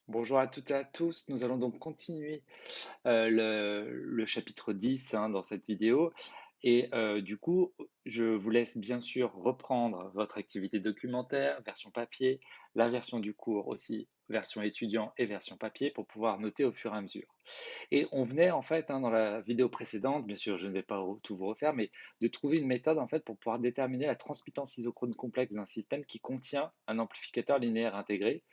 Bonjour à toutes et à tous. Nous allons donc continuer le chapitre 10 dans cette vidéo. Et du coup, je vous laisse bien sûr reprendre votre activité documentaire, version papier, la version du cours aussi, version étudiant et version papier pour pouvoir noter au fur et à mesure. Et on venait en fait, dans la vidéo précédente, bien sûr, je ne vais pas tout vous refaire, mais de trouver une méthode en fait pour pouvoir déterminer la transmittance isochrone complexe d'un système qui contient un amplificateur linéaire intégré.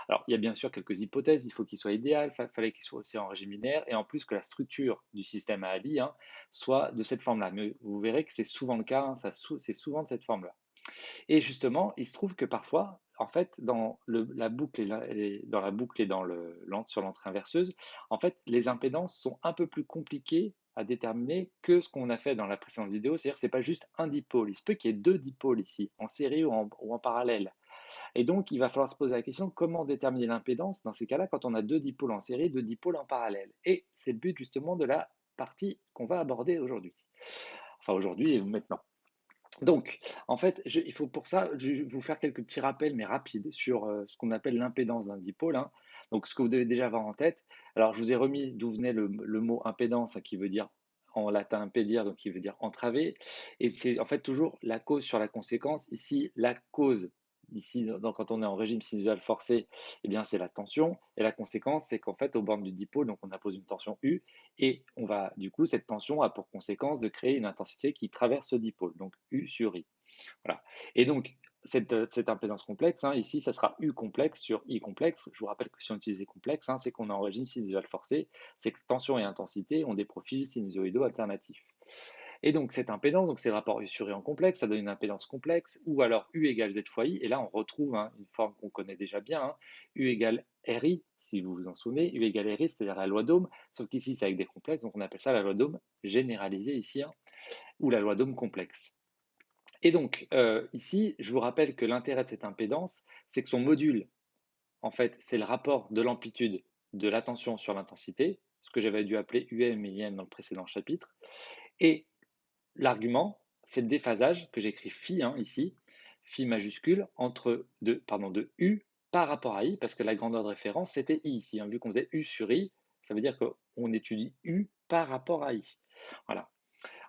Alors, il y a bien sûr quelques hypothèses. Il faut qu'il soit idéal, fallait qu'il soit aussi en régime linéaire, et en plus que la structure du système à Ali soit de cette forme-là. Mais vous verrez que c'est souvent le cas, c'est souvent de cette forme-là. Et justement, il se trouve que parfois, en fait, dans la boucle dans la boucle et sur l'entrée inverseuse, en fait, les impédances sont un peu plus compliquées à déterminer que ce qu'on a fait dans la précédente vidéo. C'est-à-dire que ce n'est pas juste un dipôle. Il se peut qu'il y ait deux dipôles ici, en série ou en parallèle. Et donc, il va falloir se poser la question comment déterminer l'impédance dans ces cas-là quand on a deux dipôles en série, deux dipôles en parallèle. Et c'est le but justement de la partie qu'on va aborder aujourd'hui. Enfin, aujourd'hui et maintenant. Donc, en fait, il faut pour ça vous faire quelques petits rappels, mais rapides, sur ce qu'on appelle l'impédance d'un dipôle. Donc, ce que vous devez déjà avoir en tête. Alors, je vous ai remis d'où venait le mot impédance, qui veut dire en latin impédir, donc qui veut dire entraver. Et c'est en fait toujours la cause sur la conséquence. Ici, la cause, ici, donc, quand on est en régime sinusal forcé, eh bien, c'est la tension. Et la conséquence, c'est qu'en fait, aux bornes du dipôle, donc on impose une tension U, et on va, du coup, cette tension a pour conséquence de créer une intensité qui traverse ce dipôle, donc U sur I. Voilà. Et donc, cette impédance complexe, ici, ça sera U complexe sur I complexe. Je vous rappelle que si on utilise les complexes, c'est qu'on est en régime sinusoïdal forcé, c'est que tension et intensité ont des profils sinusoïdaux alternatifs. Et donc, cette impédance, donc c'est le rapport U sur I en complexe, ça donne une impédance complexe, ou alors U égale Z fois I, et là, on retrouve une forme qu'on connaît déjà bien, U égale RI, si vous vous en souvenez, U égale RI, c'est-à-dire la loi d'Ohm, sauf qu'ici, c'est avec des complexes, donc on appelle ça la loi d'Ohm généralisée ici, ou la loi d'Ohm complexe. Et donc, ici, je vous rappelle que l'intérêt de cette impédance, c'est que son module, en fait, c'est le rapport de l'amplitude de la tension sur l'intensité, ce que j'avais dû appeler UM et IM dans le précédent chapitre. Et l'argument, c'est le déphasage que j'écris phi ici, phi majuscule, de U par rapport à I, parce que la grandeur de référence, c'était I ici. Vu qu'on faisait U sur I, ça veut dire qu'on étudie U par rapport à I. Voilà.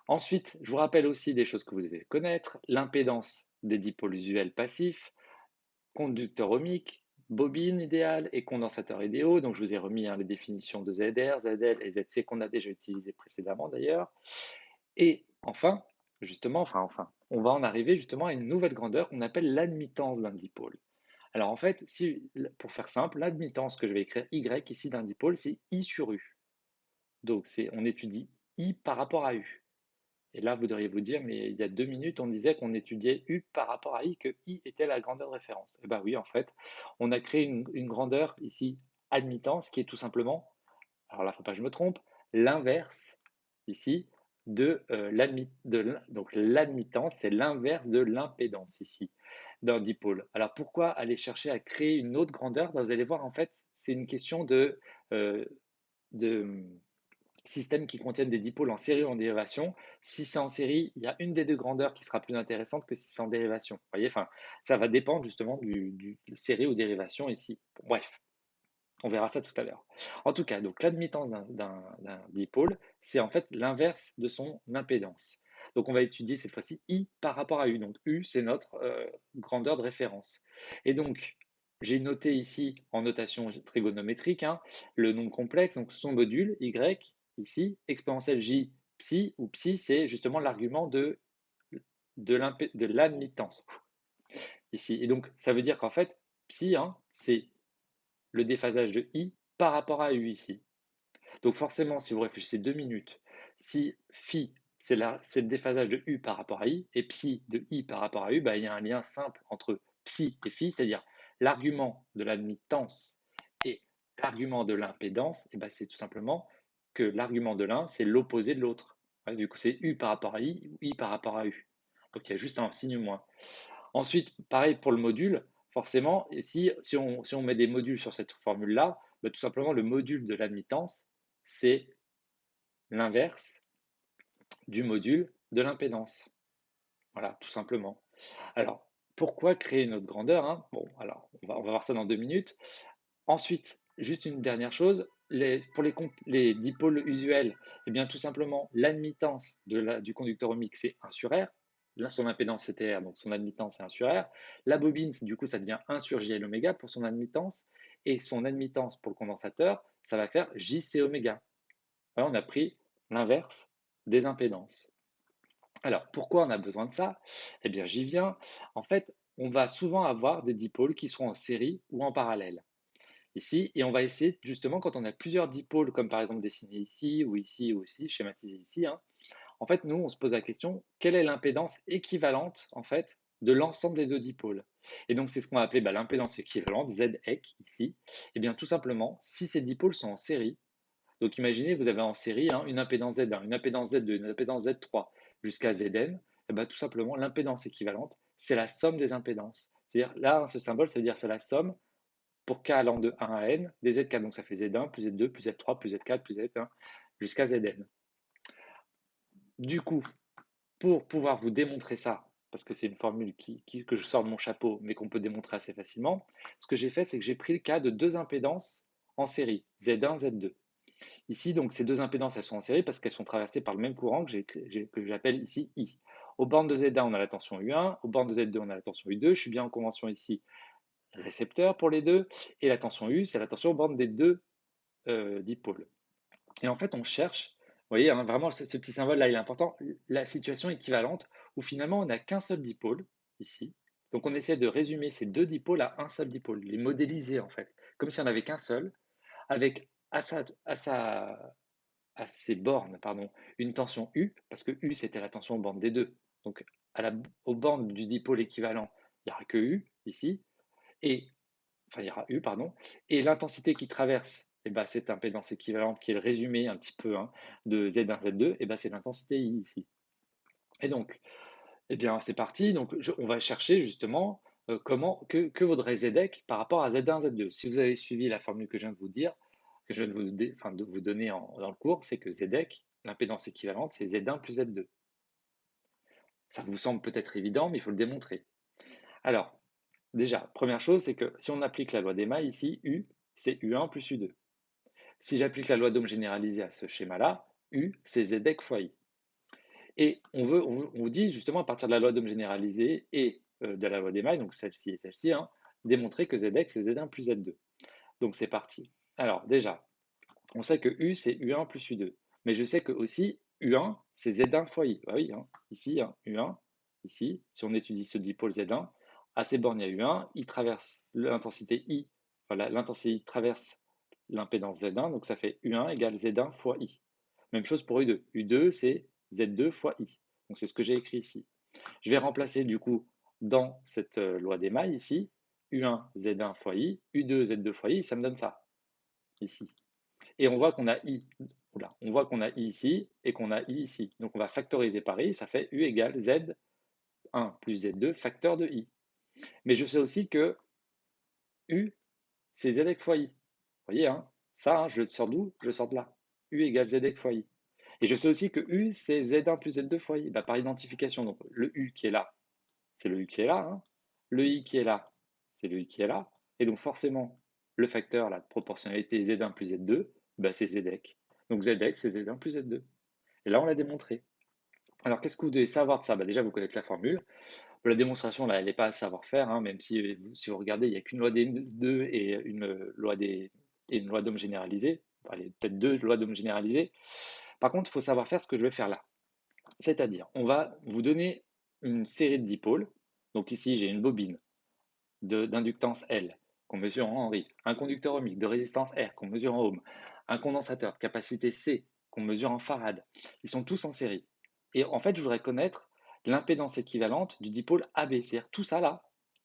Ensuite, je vous rappelle aussi des choses que vous devez connaître, l'impédance des dipôles usuels passifs, conducteur ohmique, bobine idéale et condensateur idéaux. Donc, je vous ai remis les définitions de ZR, ZL et ZC qu'on a déjà utilisées précédemment d'ailleurs. Et enfin, on va en arriver justement à une nouvelle grandeur qu'on appelle l'admittance d'un dipôle. Alors en fait, pour faire simple, l'admittance que je vais écrire Y ici d'un dipôle, c'est I sur U. Donc on étudie I par rapport à U. Et là, vous devriez vous dire, mais il y a 2 minutes, on disait qu'on étudiait U par rapport à I, que I était la grandeur de référence. Eh bien oui, en fait, on a créé une grandeur ici, admittance, qui est tout simplement, alors là, il ne faut pas que je me trompe, l'inverse ici donc l'admittance, c'est l'inverse de l'impédance ici, d'un dipôle. Alors pourquoi aller chercher à créer une autre grandeur? Vous allez voir, en fait, c'est une question euh, de systèmes qui contiennent des dipôles en série ou en dérivation. Si c'est en série, il y a une des deux grandeurs qui sera plus intéressante que si c'est en dérivation. Vous voyez, ça va dépendre justement du série ou dérivation ici. Bref, on verra ça tout à l'heure. En tout cas, donc l'admittance d'un dipôle, c'est en fait l'inverse de son impédance. Donc on va étudier cette fois-ci I par rapport à U. Donc U, c'est notre grandeur de référence. Et donc, j'ai noté ici en notation trigonométrique le nombre complexe, donc son module Y, ici, exponentielle J psi, où psi, c'est justement l'argument de l'admittance, ici. Et donc, ça veut dire qu'en fait, psi, c'est le déphasage de I par rapport à U ici. Donc forcément, si vous réfléchissez 2 minutes, si phi, c'est le déphasage de U par rapport à I, et psi de I par rapport à U, il y a un lien simple entre psi et phi, c'est-à-dire l'argument de l'admittance et l'argument de l'impédance, et c'est tout simplement que l'argument de l'un, c'est l'opposé de l'autre. Du coup, c'est U par rapport à I ou I par rapport à U. Donc il y a juste un signe moins. Ensuite, pareil pour le module, forcément, si on met des modules sur cette formule-là, tout simplement, le module de l'admittance, c'est l'inverse du module de l'impédance. Voilà, tout simplement. Alors, pourquoi créer une autre grandeur? Bon, alors, on va voir ça dans 2 minutes. Ensuite, juste une dernière chose, pour les dipôles usuels, eh bien, tout simplement, l'admittance du conducteur ohmique, c'est 1 sur R. Là, son impédance, c'était R, donc son admittance, c'est 1 sur R. La bobine, du coup, ça devient 1 sur JL oméga pour son admittance. Et son admittance pour le condensateur, ça va faire JC oméga. Voilà, on a pris l'inverse des impédances. Alors, pourquoi on a besoin de ça? Eh bien, j'y viens. En fait, on va souvent avoir des dipôles qui seront en série ou en parallèle ici, et on va essayer justement quand on a plusieurs dipôles, comme par exemple dessiné ici ou ici, schématisé ici, hein, en fait, nous, on se pose la question, quelle est l'impédance équivalente en fait de l'ensemble des deux dipôles? Et donc, c'est ce qu'on va appeler l'impédance équivalente, ZEC ici. Et bien, tout simplement, si ces dipôles sont en série, donc imaginez, vous avez en série une impédance Z1, une impédance Z2, une impédance Z3 jusqu'à Zn, et bien, tout simplement, l'impédance équivalente, c'est la somme des impédances. C'est-à-dire, là, ce symbole, ça veut dire c'est la somme pour k allant de 1 à n des zk. Donc ça fait Z1 plus Z2 plus Z3 plus Z4 plus Z1 jusqu'à Zn. Du coup, pour pouvoir vous démontrer ça, parce que c'est une formule que je sors de mon chapeau, mais qu'on peut démontrer assez facilement, ce que j'ai fait, c'est que j'ai pris le cas de deux impédances en série, Z1, Z2. Ici, donc, ces deux impédances, elles sont en série parce qu'elles sont traversées par le même courant que j'appelle ici I. Aux bornes de Z1, on a la tension U1, aux bornes de Z2, on a la tension U2. Je suis bien en convention ici, récepteur pour les deux, et la tension U, c'est la tension aux bornes des deux dipôles. Et en fait, on cherche, vous voyez, hein, vraiment, ce petit symbole-là, il est important, la situation équivalente où finalement, on n'a qu'un seul dipôle, ici. Donc, on essaie de résumer ces deux dipôles à un seul dipôle, les modéliser en fait, comme si on n'avait qu'un seul, avec à ces bornes, pardon, une tension U, parce que U, c'était la tension aux bornes des deux. Donc, aux bornes du dipôle équivalent, il n'y aura que U, ici, et enfin il y aura U, pardon, et l'intensité qui traverse eh ben, cette impédance équivalente, qui est le résumé un petit peu de Z1, Z2, eh ben, c'est l'intensité I ici. Et donc, eh bien, c'est parti. Donc, on va chercher justement que vaudrait ZEC par rapport à Z1, Z2. Si vous avez suivi la formule que je viens de vous dire, que je viens de vous donner dans le cours, c'est que ZEC, l'impédance équivalente, c'est Z1 plus Z2. Ça vous semble peut-être évident, mais il faut le démontrer. Alors, déjà, première chose, c'est que si on applique la loi d'Ema, ici, U, c'est U1 plus U2. Si j'applique la loi d'Ohm généralisée à ce schéma-là, U, c'est ZEC fois I. Et on vous dit justement à partir de la loi d'Ohm généralisée et de la loi d'Emaille, donc celle-ci et celle-ci, hein, démontrer que ZX c'est Z1 plus Z2. Donc c'est parti. Alors déjà, on sait que U c'est U1 plus U2, mais je sais que aussi U1 c'est Z1 fois I. Bah oui, hein, ici, hein, U1, ici, si on étudie ce dipôle Z1, à ces bornes il y a U1, il traverse l'intensité I, voilà, l'intensité I traverse l'impédance Z1, donc ça fait U1 égale Z1 fois I. Même chose pour U2. U2 c'est Z2 fois I. Donc c'est ce que j'ai écrit ici. Je vais remplacer du coup dans cette loi d'émail ici, U1 Z1 fois I, U2 Z2 fois I, ça me donne ça, ici. Et on voit qu'on a I, on voit qu'on a I ici et qu'on a I ici. Donc on va factoriser par I, ça fait U égale Z1 plus Z2 facteur de I. Mais je sais aussi que U, c'est Z fois I. Vous voyez, hein, ça, hein, je le sors d'où? Je le sors de là. U égale Z fois I. Et je sais aussi que U, c'est Z1 plus Z2 fois I. Bah, par identification, donc le U qui est là, c'est le U qui est là. Hein. Le I qui est là, c'est le I qui est là. Et donc forcément, le facteur, la proportionnalité Z1 plus Z2, bah, c'est ZEC. Donc ZEC, c'est Z1 plus Z2. Et là, on l'a démontré. Alors, qu'est-ce que vous devez savoir de ça? Bah, déjà, vous connaissez la formule. La démonstration, là, elle n'est pas à savoir-faire, hein, même si vous regardez, il n'y a qu'une loi des deux et une loi d'Ohm généralisée. Enfin, il y a peut-être deux lois d'Ohm généralisées. Par contre, il faut savoir faire ce que je vais faire là. C'est-à-dire, on va vous donner une série de dipôles. Donc ici, j'ai une bobine d'inductance L qu'on mesure en Henry, un conducteur ohmique de résistance R qu'on mesure en ohm, un condensateur de capacité C qu'on mesure en farad. Ils sont tous en série. Et en fait, je voudrais connaître l'impédance équivalente du dipôle AB. C'est-à-dire tout ça là,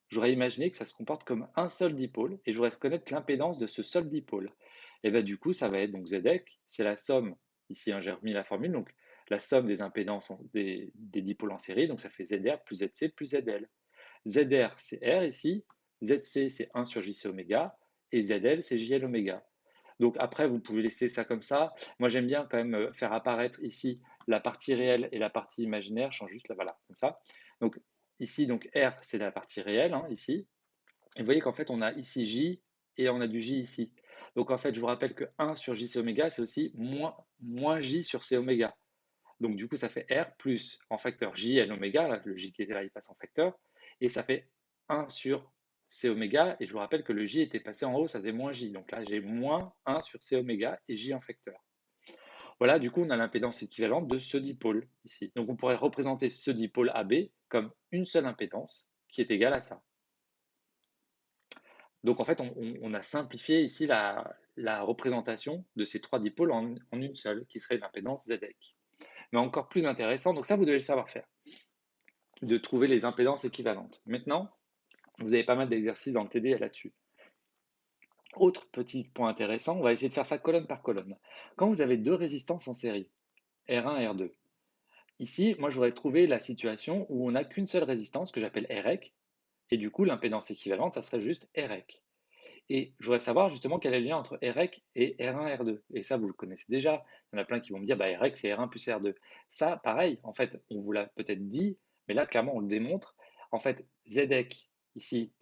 j'aurais imaginé que ça se comporte comme un seul dipôle et je voudrais connaître l'impédance de ce seul dipôle. Et bien du coup, ça va être donc ZEC, c'est la somme, ici j'ai remis la formule, donc la somme des impédances des dipôles en série, donc ça fait ZR plus ZC plus ZL. ZR, c'est R ici, ZC, c'est 1 sur JC oméga, et ZL, c'est JL oméga. Donc après, vous pouvez laisser ça comme ça. Moi, j'aime bien quand même faire apparaître ici la partie réelle et la partie imaginaire. Je change juste là, voilà, comme ça. Donc ici, donc R, c'est la partie réelle, hein, ici. Et vous voyez qu'en fait, on a ici J et on a du J ici. Donc en fait, je vous rappelle que 1 sur JC oméga, c'est aussi moins J sur C oméga. Donc du coup, ça fait R plus en facteur JL oméga, là, le J qui était là, il passe en facteur, et ça fait 1 sur C oméga, et je vous rappelle que le J était passé en haut, ça faisait moins J. Donc là, j'ai moins 1 sur C oméga et J en facteur. Voilà, du coup, on a l'impédance équivalente de ce dipôle ici. Donc on pourrait représenter ce dipôle AB comme une seule impédance qui est égale à ça. Donc en fait, on a simplifié ici la représentation de ces trois dipôles en une seule, qui serait l'impédance ZEC. Mais encore plus intéressant, donc ça, vous devez le savoir faire, de trouver les impédances équivalentes. Maintenant, vous avez pas mal d'exercices dans le TD là-dessus. Autre petit point intéressant, on va essayer de faire ça colonne par colonne. Quand vous avez deux résistances en série, R1 et R2, ici, moi, j'aurais trouvé la situation où on n'a qu'une seule résistance, que j'appelle REC, et du coup, l'impédance équivalente, ça serait juste REC. Et je voudrais savoir justement quel est le lien entre REC et R1, R2. Et ça, vous le connaissez déjà. Il y en a plein qui vont me dire, bah, REC, c'est R1 plus R2. Ça, pareil, en fait, on vous l'a peut-être dit, mais là, clairement, on le démontre. En fait, ZEC, ici,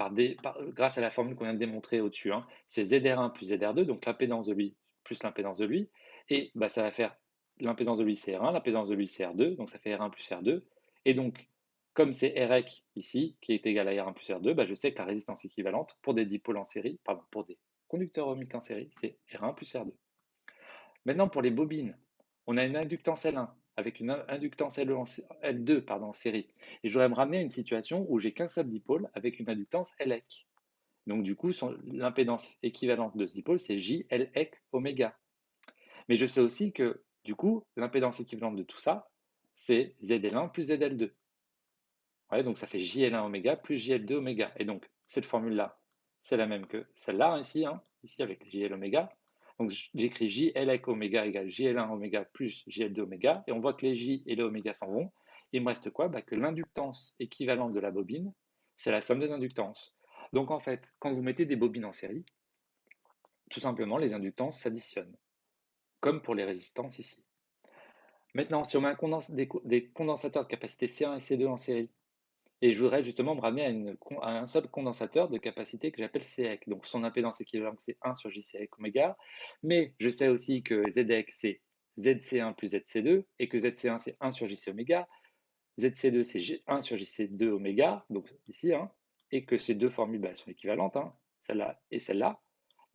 grâce à la formule qu'on vient de démontrer au-dessus, hein, c'est ZR1 plus ZR2, donc l'impédance de lui plus l'impédance de lui. Et bah, ça va faire l'impédance de lui, c'est R1, l'impédance de lui, c'est R2, donc ça fait R1 plus R2. Et donc, comme c'est REC ici, qui est égal à R1 plus R2, bah je sais que la résistance équivalente pour des dipôles en série, pardon, pour des conducteurs ohmiques en série, c'est R1 plus R2. Maintenant, pour les bobines, on a une inductance L1 avec une inductance L2 en série. Et je voudrais me ramener à une situation où j'ai qu'un seul dipôle avec une inductance LEC. Donc du coup, l'impédance équivalente de ce dipôle, c'est JLEC oméga. Mais je sais aussi que, du coup, l'impédance équivalente de tout ça, c'est ZL1 plus ZL2. Ouais, donc ça fait JL1 oméga plus JL2 oméga. Et donc, cette formule-là, c'est la même que celle-là, ici, hein, ici avec JL oméga. Donc, j'écris JLEC oméga égale JL1 oméga plus JL2 oméga. Et on voit que les J et les oméga s'en vont. Il me reste quoi? Bah, que l'inductance équivalente de la bobine, c'est la somme des inductances. Donc, en fait, quand vous mettez des bobines en série, tout simplement, les inductances s'additionnent, comme pour les résistances ici. Maintenant, si on met des condensateurs de capacité C1 et C2 en série, et je voudrais justement me ramener à un seul condensateur de capacité que j'appelle CEC. Donc son impédance équivalente, c'est 1 sur JCEC oméga. Mais je sais aussi que ZEC, c'est ZC1 plus ZC2, et que ZC1, c'est 1 sur JC oméga. ZC2, c'est 1 sur JC2 oméga, donc ici, hein, et que ces deux formules bah, sont équivalentes, hein, celle-là et celle-là.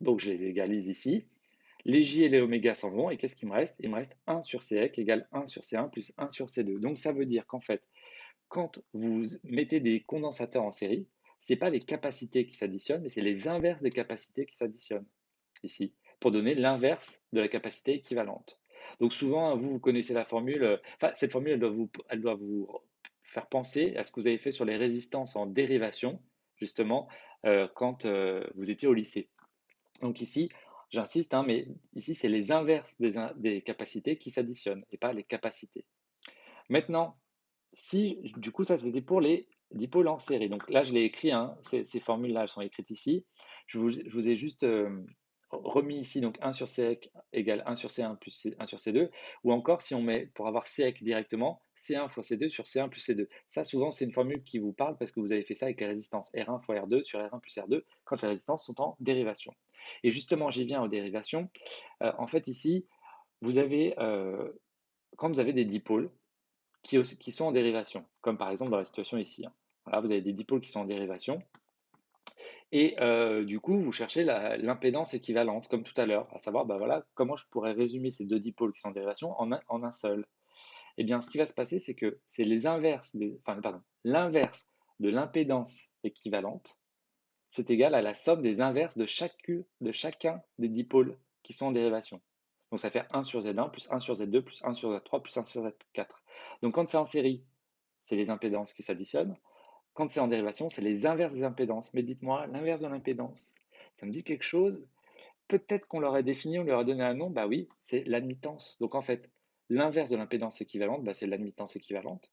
Donc je les égalise ici. Les J et les oméga s'en vont, et qu'est-ce qu'il me reste? Il me reste 1 sur CEC égale 1 sur C1 plus 1 sur C2. Donc ça veut dire qu'en fait, quand vous mettez des condensateurs en série, ce n'est pas les capacités qui s'additionnent, mais c'est les inverses des capacités qui s'additionnent, ici, pour donner l'inverse de la capacité équivalente. Donc souvent, vous connaissez la formule, enfin, cette formule, elle doit vous faire penser à ce que vous avez fait sur les résistances en dérivation, justement, quand vous étiez au lycée. Donc ici, j'insiste, hein, mais ici, c'est les inverses des capacités qui s'additionnent, et pas les capacités. Maintenant, si, du coup, ça c'était pour les dipôles en série. Donc là, je l'ai écrit, hein, ces formules-là, elles sont écrites ici. Je vous ai juste remis ici, donc 1 sur CEC égale 1 sur C1 plus 1 sur C2. Ou encore, si on met, pour avoir CEC directement, C1 fois C2 sur C1 plus C2. Ça, souvent, c'est une formule qui vous parle parce que vous avez fait ça avec les résistances R1 fois R2 sur R1 plus R2 quand les résistances sont en dérivation. Et justement, j'y viens aux dérivations. En fait, ici, vous avez, quand vous avez des dipôles, qui sont en dérivation, comme par exemple dans la situation ici, hein. Voilà, vous avez des dipôles qui sont en dérivation, et du coup, vous cherchez l'impédance équivalente, comme tout à l'heure, à savoir, bah voilà, comment je pourrais résumer ces deux dipôles qui sont en dérivation en un seul. Eh bien, ce qui va se passer, c'est que c'est l'inverse de l'impédance équivalente, c'est égal à la somme des inverses de chacun des dipôles qui sont en dérivation. Donc ça fait 1 sur Z1 plus 1 sur Z2 plus 1 sur Z3 plus 1 sur Z4. Donc quand c'est en série, c'est les impédances qui s'additionnent. Quand c'est en dérivation, c'est les inverses des impédances. Mais dites-moi, l'inverse de l'impédance, ça me dit quelque chose? Peut-être qu'on l'aurait défini, on lui aurait donné un nom. Bah oui, c'est l'admittance. Donc en fait, l'inverse de l'impédance équivalente, bah, c'est l'admittance équivalente.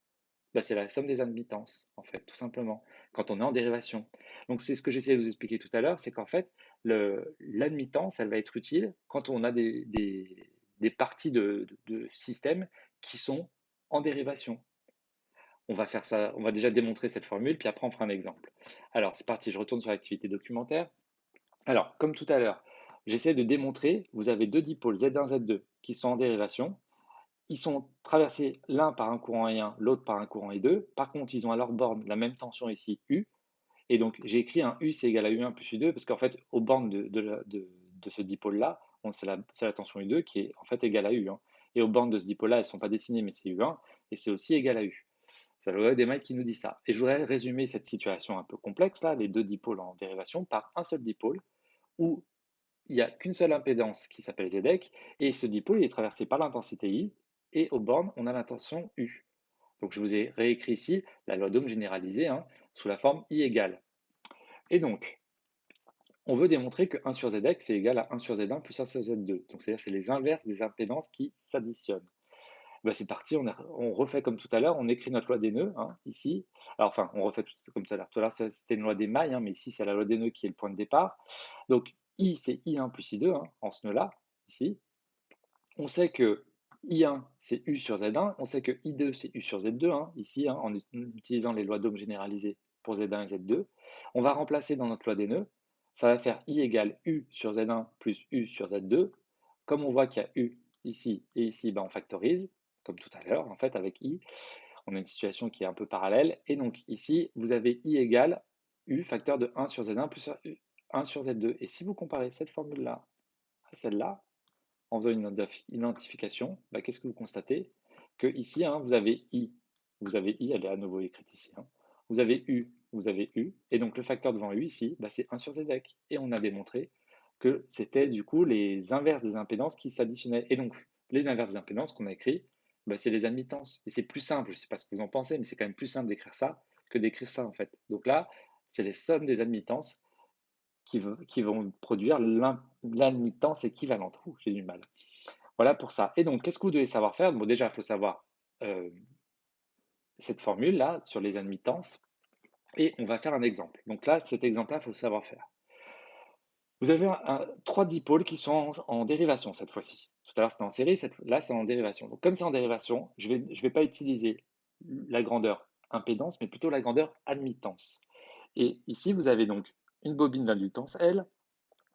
Bah, c'est la somme des admittances, en fait, tout simplement, quand on est en dérivation. Donc c'est ce que j'essayais de vous expliquer tout à l'heure, c'est qu'en fait, l'admittance, elle va être utile quand on a des parties de systèmes qui sont en dérivation. On va faire ça, on va déjà démontrer cette formule, puis après on fera un exemple. Alors c'est parti, je retourne sur l'activité documentaire. Alors, comme tout à l'heure, j'essaie de démontrer, vous avez deux dipôles Z1, Z2 qui sont en dérivation. Ils sont traversés l'un par un courant I1, l'autre par un courant I2. Par contre, ils ont à leur borne la même tension ici, U. Et donc, j'ai écrit un U, c'est égal à U1 plus U2, parce qu'en fait, aux bornes de ce dipôle-là, c'est la tension U2 qui est en fait égale à U1. Et aux bornes de ce dipôle-là, elles ne sont pas dessinées, mais c'est U1, et c'est aussi égal à U. Ça doit être des mails qui nous disent ça. Et je voudrais résumer cette situation un peu complexe, là, les deux dipôles en dérivation, par un seul dipôle, où il n'y a qu'une seule impédance qui s'appelle ZEC, et ce dipôle il est traversé par l'intensité I, et aux bornes, on a la tension U. Donc je vous ai réécrit ici la loi d'Ohm généralisée hein, sous la forme I égale. Et donc, on veut démontrer que 1 sur ZX c'est égal à 1 sur Z1 plus 1 sur Z2. Donc c'est-à-dire c'est les inverses des impédances qui s'additionnent. Ben, c'est parti, on refait comme tout à l'heure, on écrit notre loi des nœuds hein, ici. Alors enfin, on refait tout comme tout à l'heure. Tout à l'heure c'était une loi des mailles, hein, mais ici c'est la loi des nœuds qui est le point de départ. Donc I c'est I1 plus I2 hein, en ce nœud-là, ici. On sait que I1 c'est U sur Z1, on sait que I2 c'est U sur Z2, hein, ici, hein, en utilisant les lois d'Ohm généralisées pour Z1 et Z2. On va remplacer dans notre loi des nœuds, ça va faire I égale U sur Z1 plus U sur Z2. Comme on voit qu'il y a U ici et ici, ben on factorise, comme tout à l'heure, en fait, avec I. On a une situation qui est un peu parallèle. Et donc ici, vous avez I égale U facteur de 1 sur Z1 plus 1 sur Z2. Et si vous comparez cette formule-là à celle-là, en faisant une identification, bah, qu'est-ce que vous constatez? Que ici, hein, vous avez I, elle est à nouveau écrite ici. Hein. Vous avez U, et donc le facteur devant U ici, bah, c'est 1 sur ZEC. Et on a démontré que c'était du coup les inverses des impédances qui s'additionnaient. Et donc, les inverses des impédances qu'on a écrit, bah, c'est les admittances. Et c'est plus simple, je ne sais pas ce que vous en pensez, mais c'est quand même plus simple d'écrire ça que d'écrire ça en fait. Donc là, c'est les sommes des admittances qui vont produire l'admittance équivalente. J'ai du mal. Voilà pour ça. Et donc, qu'est-ce que vous devez savoir faire? Bon, déjà, il faut savoir euh, cette formule-là sur les admittances. Et on va faire un exemple. Donc là, cet exemple-là, il faut savoir faire. Vous avez trois dipôles qui sont en dérivation cette fois-ci. Tout à l'heure, c'était en série, là, c'est en dérivation. Donc, comme c'est en dérivation, je vais pas utiliser la grandeur impédance, mais plutôt la grandeur admittance. Et ici, vous avez donc une bobine d'inductance L,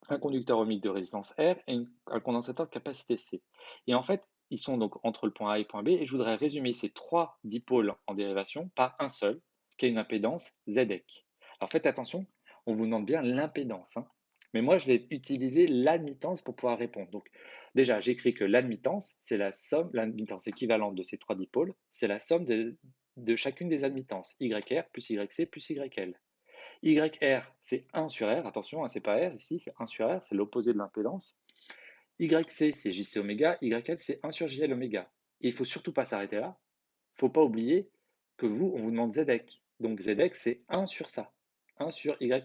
un conducteur ohmique de résistance R et un condensateur de capacité C. Et en fait, ils sont donc entre le point A et le point B, et je voudrais résumer ces trois dipôles en dérivation par un seul, qui a une impédance ZEC. Alors faites attention, on vous demande bien l'impédance, hein. Mais moi je vais utiliser l'admittance pour pouvoir répondre. Donc déjà, j'écris que l'admittance, c'est la somme, l'admittance équivalente de ces trois dipôles, c'est la somme de chacune des admittances, YR plus YC plus YL. YR, c'est 1 sur R, attention, hein, c'est pas R ici, c'est 1 sur R, c'est l'opposé de l'impédance. YC, c'est JC oméga, YL, c'est 1 sur JL oméga. Et il ne faut surtout pas s'arrêter là, il ne faut pas oublier que vous, on vous demande ZEC. Donc ZEC, c'est 1 sur ça, 1 sur YL.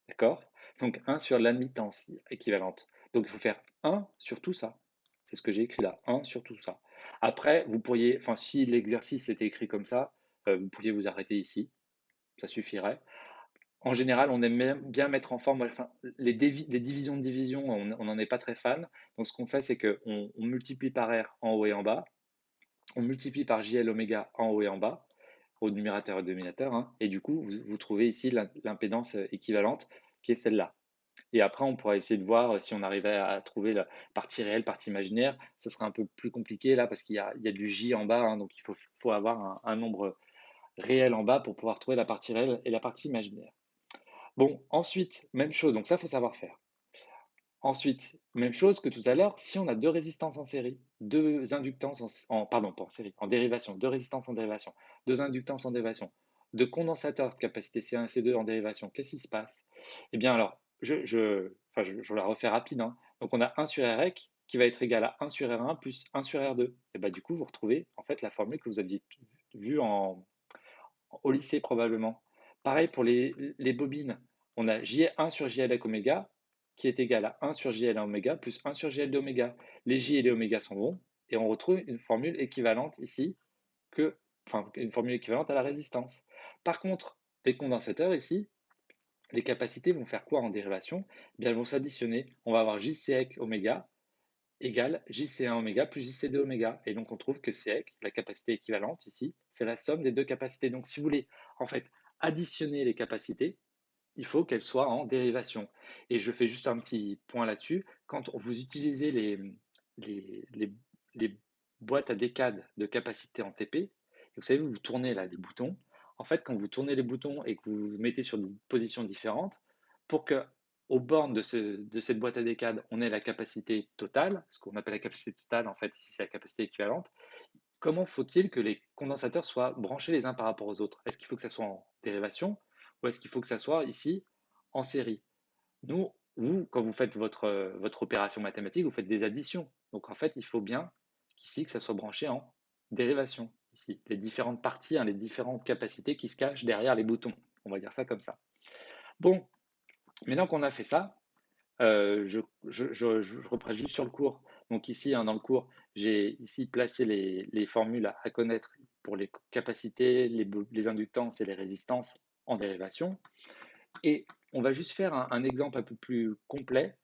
D'accord? Donc 1 sur l'admittance équivalente. Donc il faut faire 1 sur tout ça. C'est ce que j'ai écrit là, 1 sur tout ça. Après, vous pourriez, enfin si l'exercice était écrit comme ça, vous pourriez vous arrêter ici, ça suffirait. En général, on aime bien mettre en forme, enfin, les divisions de division, on n'en est pas très fan. Donc, ce qu'on fait, c'est qu'on multiplie par R en haut et en bas, on multiplie par JL oméga en haut et en bas, au numérateur et au dénominateur, hein, et du coup, vous trouvez ici l'impédance équivalente qui est celle-là. Et après, on pourra essayer de voir si on arrivait à trouver la partie réelle, partie imaginaire. Ça sera un peu plus compliqué là parce qu'il y a du J en bas, hein, donc il faut avoir un nombre réel en bas pour pouvoir trouver la partie réelle et la partie imaginaire. Bon, ensuite, même chose, donc ça, il faut savoir faire. Ensuite, même chose que tout à l'heure, si on a deux résistances en série, deux inductances pardon, pas en série, en dérivation, deux résistances en dérivation, deux inductances en dérivation, deux condensateurs de capacité C1 et C2 en dérivation, qu'est-ce qui se passe? Eh bien alors, je la refais rapide, hein. Donc on a 1 sur Rec qui va être égal à 1 sur R1 plus 1 sur R2. Et bien du coup, vous retrouvez en fait la formule que vous aviez vue au lycée probablement. Pareil pour les bobines, on a J1 sur JL avec oméga qui est égal à 1 sur JL oméga plus 1 sur JL d'oméga. Les J et les oméga s'en vont et on retrouve une formule équivalente ici, une formule équivalente à la résistance. Par contre, les condensateurs ici, les capacités vont faire quoi en dérivation? Eh bien, elles vont s'additionner. On va avoir JCEC oméga égale JC1 oméga plus JC2 oméga. Et donc, on trouve que CEC, la capacité équivalente ici, c'est la somme des deux capacités. Donc, si vous voulez, en fait, additionner les capacités, il faut qu'elle soit en dérivation. Et je fais juste un petit point là-dessus. Quand vous utilisez les, les- les boîtes à décade de capacité en TP, et vous savez, vous tournez là les boutons. En fait, quand vous tournez les boutons et que vous vous mettez sur des positions différentes, pour que aux bornes de cette boîte à décade, on ait la capacité totale, ce qu'on appelle la capacité totale, en fait, ici c'est la capacité équivalente. Comment faut-il que les condensateurs soient branchés les uns par rapport aux autres? Est-ce qu'il faut que ça soit en dérivation ou est-ce qu'il faut que ça soit ici en série? Nous, vous, quand vous faites votre opération mathématique, vous faites des additions. Donc en fait, il faut bien qu'ici, que ça soit branché en dérivation. Ici, les différentes parties, hein, les différentes capacités qui se cachent derrière les boutons. On va dire ça comme ça. Bon, maintenant qu'on a fait ça, je reprends juste sur le cours. Donc ici, hein, dans le cours, j'ai ici placé les formules à connaître pour les capacités, les inductances et les résistances en dérivation. Et on va juste faire un exemple un peu plus complet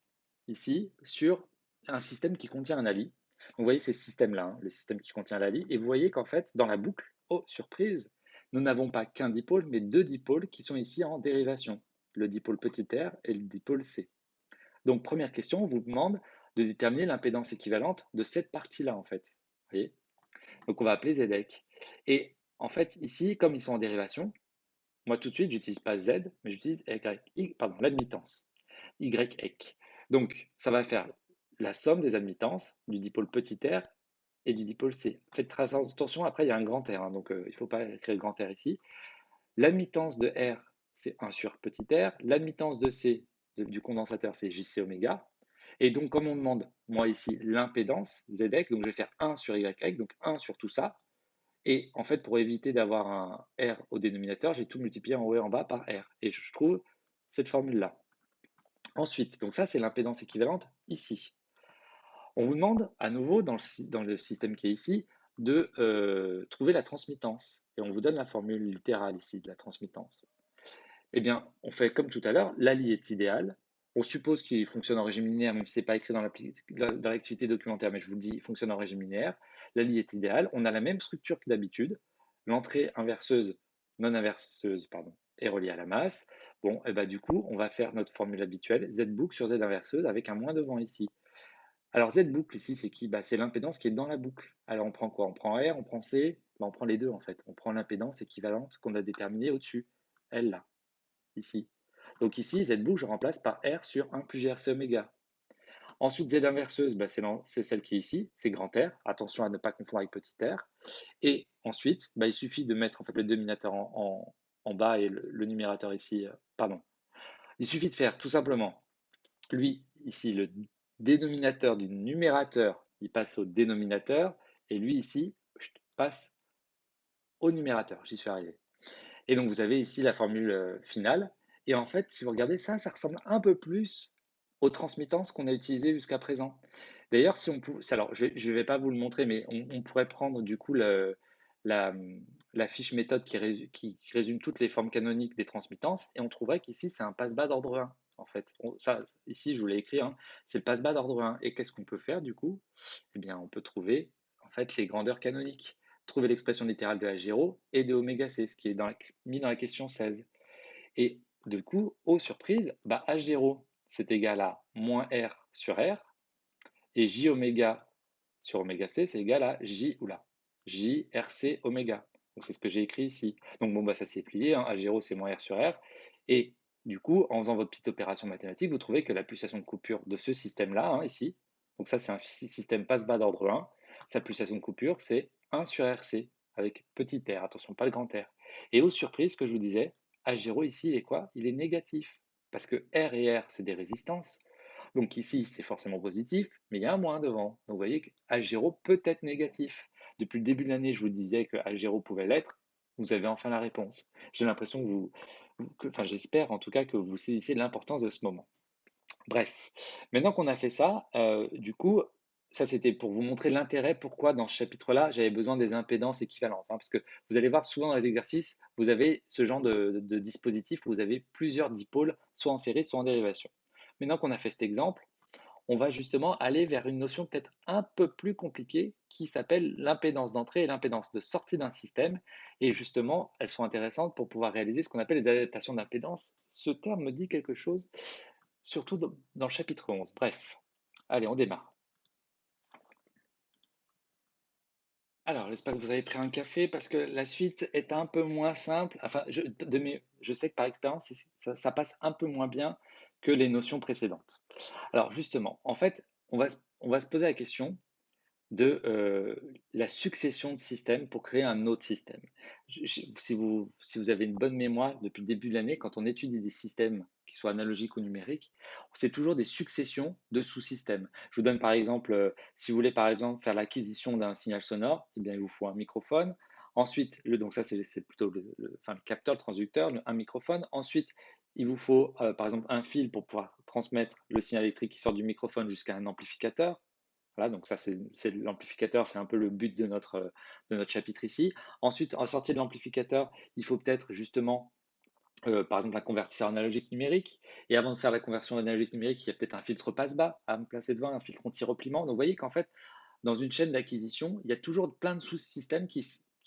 ici sur un système qui contient un Ali. Donc vous voyez ces systèmes-là, hein, le système qui contient l'Ali, et vous voyez qu'en fait, dans la boucle, oh surprise, nous n'avons pas qu'un dipôle, mais deux dipôles qui sont ici en dérivation, le dipôle petit r et le dipôle C. Donc, première question, on vous demande de déterminer l'impédance équivalente de cette partie-là, en fait. Vous voyez? Donc, on va appeler ZEC. Et en fait, ici, comme ils sont en dérivation, moi, tout de suite, j'utilise pas Z, mais j'utilise pardon, l'admittance, YEC. Donc, ça va faire la somme des admittances du dipôle petit r et du dipôle C. Faites très attention, après, il y a un grand R, hein, donc il ne faut pas écrire grand R ici. L'admittance de R, c'est 1 sur petit r. L'admittance de C, du condensateur, c'est JC oméga. Et donc, comme on me demande, moi ici, l'impédance, ZEC, donc je vais faire 1 sur YEC, donc 1 sur tout ça. Et en fait, pour éviter d'avoir un R au dénominateur, j'ai tout multiplié en haut et en bas par R. Et je trouve cette formule-là. Ensuite, donc ça, c'est l'impédance équivalente ici. On vous demande à nouveau, dans le système qui est ici, de trouver la transmittance. Et on vous donne la formule littérale ici de la transmittance. Eh bien, on fait comme tout à l'heure, l'ALI est idéal. On suppose qu'il fonctionne en régime linéaire, même si ce n'est pas écrit dans l'activité documentaire, mais je vous le dis, il fonctionne en régime linéaire. L'ALI est idéal. On a la même structure que d'habitude. L'entrée inverseuse, non inverseuse, pardon, est reliée à la masse. Bon, et ben, du coup, on va faire notre formule habituelle, Z boucle sur Z inverseuse, avec un moins devant ici. Alors Z boucle ici, c'est qui? C'est l'impédance qui est dans la boucle. Alors on prend quoi? On prend R, on prend C, on prend les deux en fait. On prend l'impédance équivalente qu'on a déterminée au-dessus, elle là, ici. Donc ici, Z boucle, je remplace par R sur 1 plus GRC oméga. Ensuite, Z inverseuse, c'est celle qui est ici, c'est grand R. Attention à ne pas confondre avec petit r. Et ensuite, il suffit de mettre en fait, le dénominateur en bas et le numérateur ici, pardon. Il suffit de faire tout simplement, lui, ici, le dénominateur du numérateur, il passe au dénominateur, et lui, ici, passe au numérateur. J'y suis arrivé. Et donc, vous avez ici la formule finale. Et en fait, si vous regardez ça, ça ressemble un peu plus aux transmittances qu'on a utilisées jusqu'à présent. D'ailleurs, si on pouvait, alors je ne vais pas vous le montrer, mais on pourrait prendre du coup la, la fiche méthode qui résume toutes les formes canoniques des transmittances, et on trouverait qu'ici, c'est un passe-bas d'ordre 1. En fait, ça, ici, je vous l'ai écrit, hein, c'est le passe-bas d'ordre 1. Et qu'est-ce qu'on peut faire du coup? Eh bien, on peut trouver en fait les grandeurs canoniques. Trouver l'expression littérale de H0 et de oméga C, ce qui est mis dans la question 16. Et du coup, oh surprise, H0, c'est égal à moins R sur R, et J oméga sur oméga C, c'est égal à J RC oméga. Donc c'est ce que j'ai écrit ici. Donc bon, ça s'est plié, hein, H0 c'est moins R sur R, et du coup, en faisant votre petite opération mathématique, vous trouvez que la pulsation de coupure de ce système-là, hein, ici, donc ça c'est un système passe-bas d'ordre 1, sa pulsation de coupure c'est 1 sur RC, avec petit r, attention, pas le grand R. Et aux surprises, que je vous disais, H0 ici, il est quoi? Il est négatif, parce que R et R, c'est des résistances. Donc ici, c'est forcément positif, mais il y a un moins devant. Donc vous voyez que H0 peut être négatif. Depuis le début de l'année, je vous disais que H0 pouvait l'être. Vous avez enfin la réponse. J'ai l'impression enfin j'espère en tout cas que vous saisissez l'importance de ce moment. Bref, maintenant qu'on a fait ça, du coup, ça c'était pour vous montrer l'intérêt, pourquoi dans ce chapitre-là, j'avais besoin des impédances équivalentes, hein, parce que vous allez voir souvent dans les exercices, vous avez ce genre de dispositif où vous avez plusieurs dipôles, soit en série, soit en dérivation. Maintenant qu'on a fait cet exemple, on va justement aller vers une notion peut-être un peu plus compliquée qui s'appelle l'impédance d'entrée et l'impédance de sortie d'un système. Et justement, elles sont intéressantes pour pouvoir réaliser ce qu'on appelle les adaptations d'impédance. Ce terme me dit quelque chose, surtout dans le chapitre 11. Bref, allez, on démarre. Alors, j'espère que vous avez pris un café parce que la suite est un peu moins simple. Enfin, je sais que par expérience, ça passe un peu moins bien que les notions précédentes. Alors, justement, en fait, on va se poser la question de la succession de systèmes pour créer un autre système. Si vous avez une bonne mémoire, depuis le début de l'année, quand on étudie des systèmes qui soient analogiques ou numériques, c'est toujours des successions de sous-systèmes. Je vous donne par exemple, si vous voulez par exemple faire l'acquisition d'un signal sonore, eh bien, il vous faut un microphone. Ensuite, donc ça c'est plutôt enfin, le capteur, le transducteur, un microphone. Ensuite, il vous faut par exemple un fil pour pouvoir transmettre le signal électrique qui sort du microphone jusqu'à un amplificateur. Voilà, donc ça, c'est l'amplificateur, c'est un peu le but de notre chapitre ici. Ensuite, en sortie de l'amplificateur, il faut peut-être justement, par exemple, un convertisseur analogique numérique. Et avant de faire la conversion analogique numérique, il y a peut-être un filtre passe-bas à me placer devant, un filtre anti-repliement. Donc, vous voyez qu'en fait, dans une chaîne d'acquisition, il y a toujours plein de sous-systèmes qui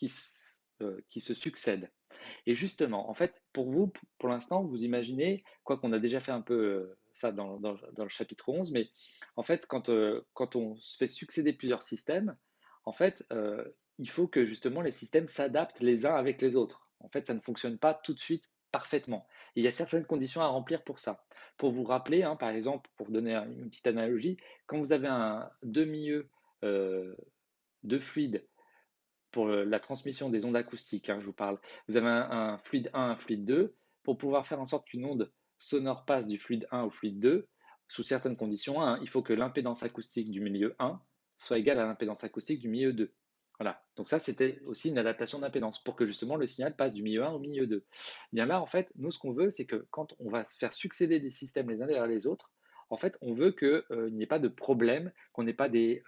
se succèdent. Et justement, en fait, pour vous, pour l'instant, vous imaginez, quoi qu'on a déjà fait un peu ça dans le chapitre 11, mais en fait, quand on se fait succéder plusieurs systèmes, en fait, il faut que justement les systèmes s'adaptent les uns avec les autres. En fait, ça ne fonctionne pas tout de suite parfaitement. Et il y a certaines conditions à remplir pour ça. Pour vous rappeler, hein, par exemple, pour donner une petite analogie, quand vous avez un demi-eux de fluide pour la transmission des ondes acoustiques, hein, je vous parle. Vous avez un fluide 1, un fluide 2. Pour pouvoir faire en sorte qu'une onde sonore passe du fluide 1 au fluide 2, sous certaines conditions, hein, il faut que l'impédance acoustique du milieu 1 soit égale à l'impédance acoustique du milieu 2. Voilà. Donc ça, c'était aussi une adaptation d'impédance pour que justement le signal passe du milieu 1 au milieu 2. Bien là, en fait, nous, ce qu'on veut, c'est que quand on va se faire succéder des systèmes les uns derrière les autres, en fait, on veut qu'il n'y ait pas de problème, qu'on n'ait pas des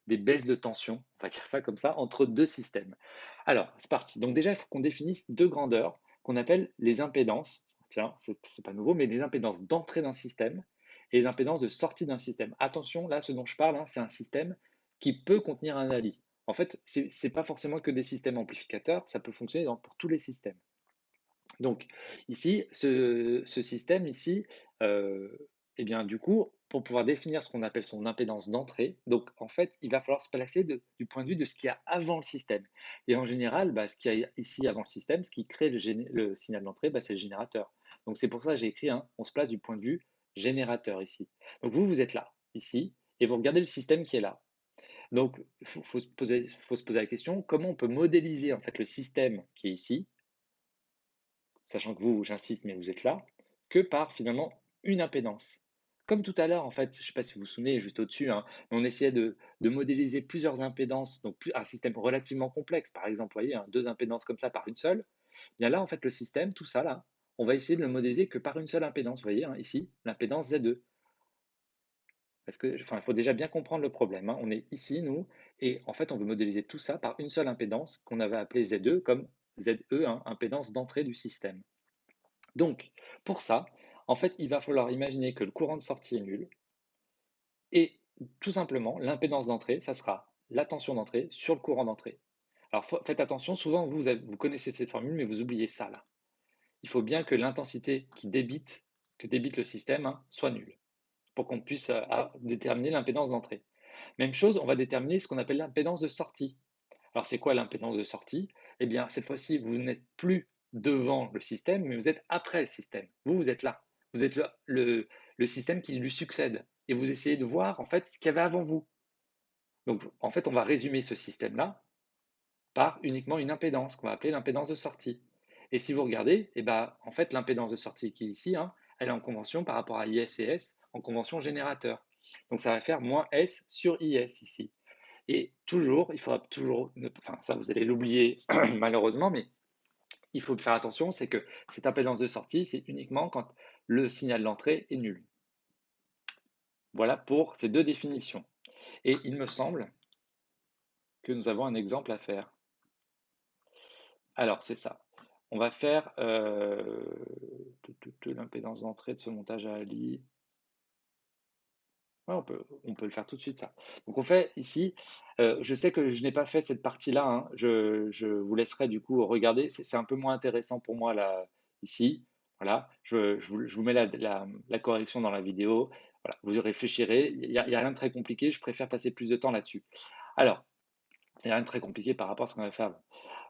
baisses de tension, on va dire ça comme ça, entre deux systèmes. Alors, c'est parti. Donc déjà, il faut qu'on définisse deux grandeurs qu'on appelle les impédances. Tiens, c'est pas nouveau, mais les impédances d'entrée d'un système et les impédances de sortie d'un système. Attention, là, ce dont je parle, hein, c'est un système qui peut contenir un Ali. En fait, ce n'est pas forcément que des systèmes amplificateurs, ça peut fonctionner pour tous les systèmes. Donc ici, ce système ici, eh bien du coup, pour pouvoir définir ce qu'on appelle son impédance d'entrée, donc en fait, il va falloir se placer du point de vue de ce qu'il y a avant le système. Et en général, bah, ce qu'il y a ici avant le système, ce qui crée le signal d'entrée, bah, c'est le générateur. Donc c'est pour ça que j'ai écrit, hein, on se place du point de vue générateur ici. Donc vous êtes là, ici, et vous regardez le système qui est là. Donc faut se poser la question, comment on peut modéliser en fait le système qui est ici, sachant que vous, j'insiste, mais vous êtes là, que par finalement une impédance. Comme tout à l'heure, en fait, je ne sais pas si vous vous souvenez, juste au-dessus, hein, on essayait de modéliser plusieurs impédances, donc un système relativement complexe, par exemple, vous voyez, hein, deux impédances comme ça par une seule. Bien là, en fait, le système, tout ça là, on va essayer de le modéliser que par une seule impédance. Vous voyez, hein, ici, l'impédance Z2. Parce que, enfin, il faut déjà bien comprendre le problème, hein. On est ici, nous, et en fait, on veut modéliser tout ça par une seule impédance qu'on avait appelée Z2 comme ZE, hein, impédance d'entrée du système. Donc, pour ça, en fait, il va falloir imaginer que le courant de sortie est nul et tout simplement, l'impédance d'entrée, ça sera la tension d'entrée sur le courant d'entrée. Alors, faites attention, souvent, vous connaissez cette formule, mais vous oubliez ça là. Il faut bien que l'intensité que débite le système, hein, soit nulle pour qu'on puisse déterminer l'impédance d'entrée. Même chose, on va déterminer ce qu'on appelle l'impédance de sortie. Alors, c'est quoi l'impédance de sortie? Eh bien, cette fois-ci, vous n'êtes plus devant le système, mais vous êtes après le système. Vous êtes là. Vous êtes le système qui lui succède. Et vous essayez de voir, en fait, ce qu'il y avait avant vous. Donc, en fait, on va résumer ce système-là par uniquement une impédance, qu'on va appeler l'impédance de sortie. Et si vous regardez, eh ben, en fait, l'impédance de sortie qui est ici, hein, elle est en convention par rapport à IS et S, en convention générateur. Donc, ça va faire moins S sur IS ici. Et toujours, il faudra toujours, enfin ça vous allez l'oublier malheureusement, mais il faut faire attention, c'est que cette impédance de sortie, c'est uniquement quand le signal d'entrée est nul. Voilà pour ces deux définitions. Et il me semble que nous avons un exemple à faire. Alors, c'est ça. On va faire l'impédance d'entrée de ce montage à Ali. Ouais, on peut le faire tout de suite, ça. Donc on fait ici, je sais que je n'ai pas fait cette partie-là, hein. Je vous laisserai du coup regarder. C'est un peu moins intéressant pour moi là, ici. Voilà, je vous mets la correction dans la vidéo. Voilà, vous y réfléchirez. Il y a rien de très compliqué. Je préfère passer plus de temps là-dessus. Alors, il n'y a rien de très compliqué par rapport à ce qu'on avait fait avant.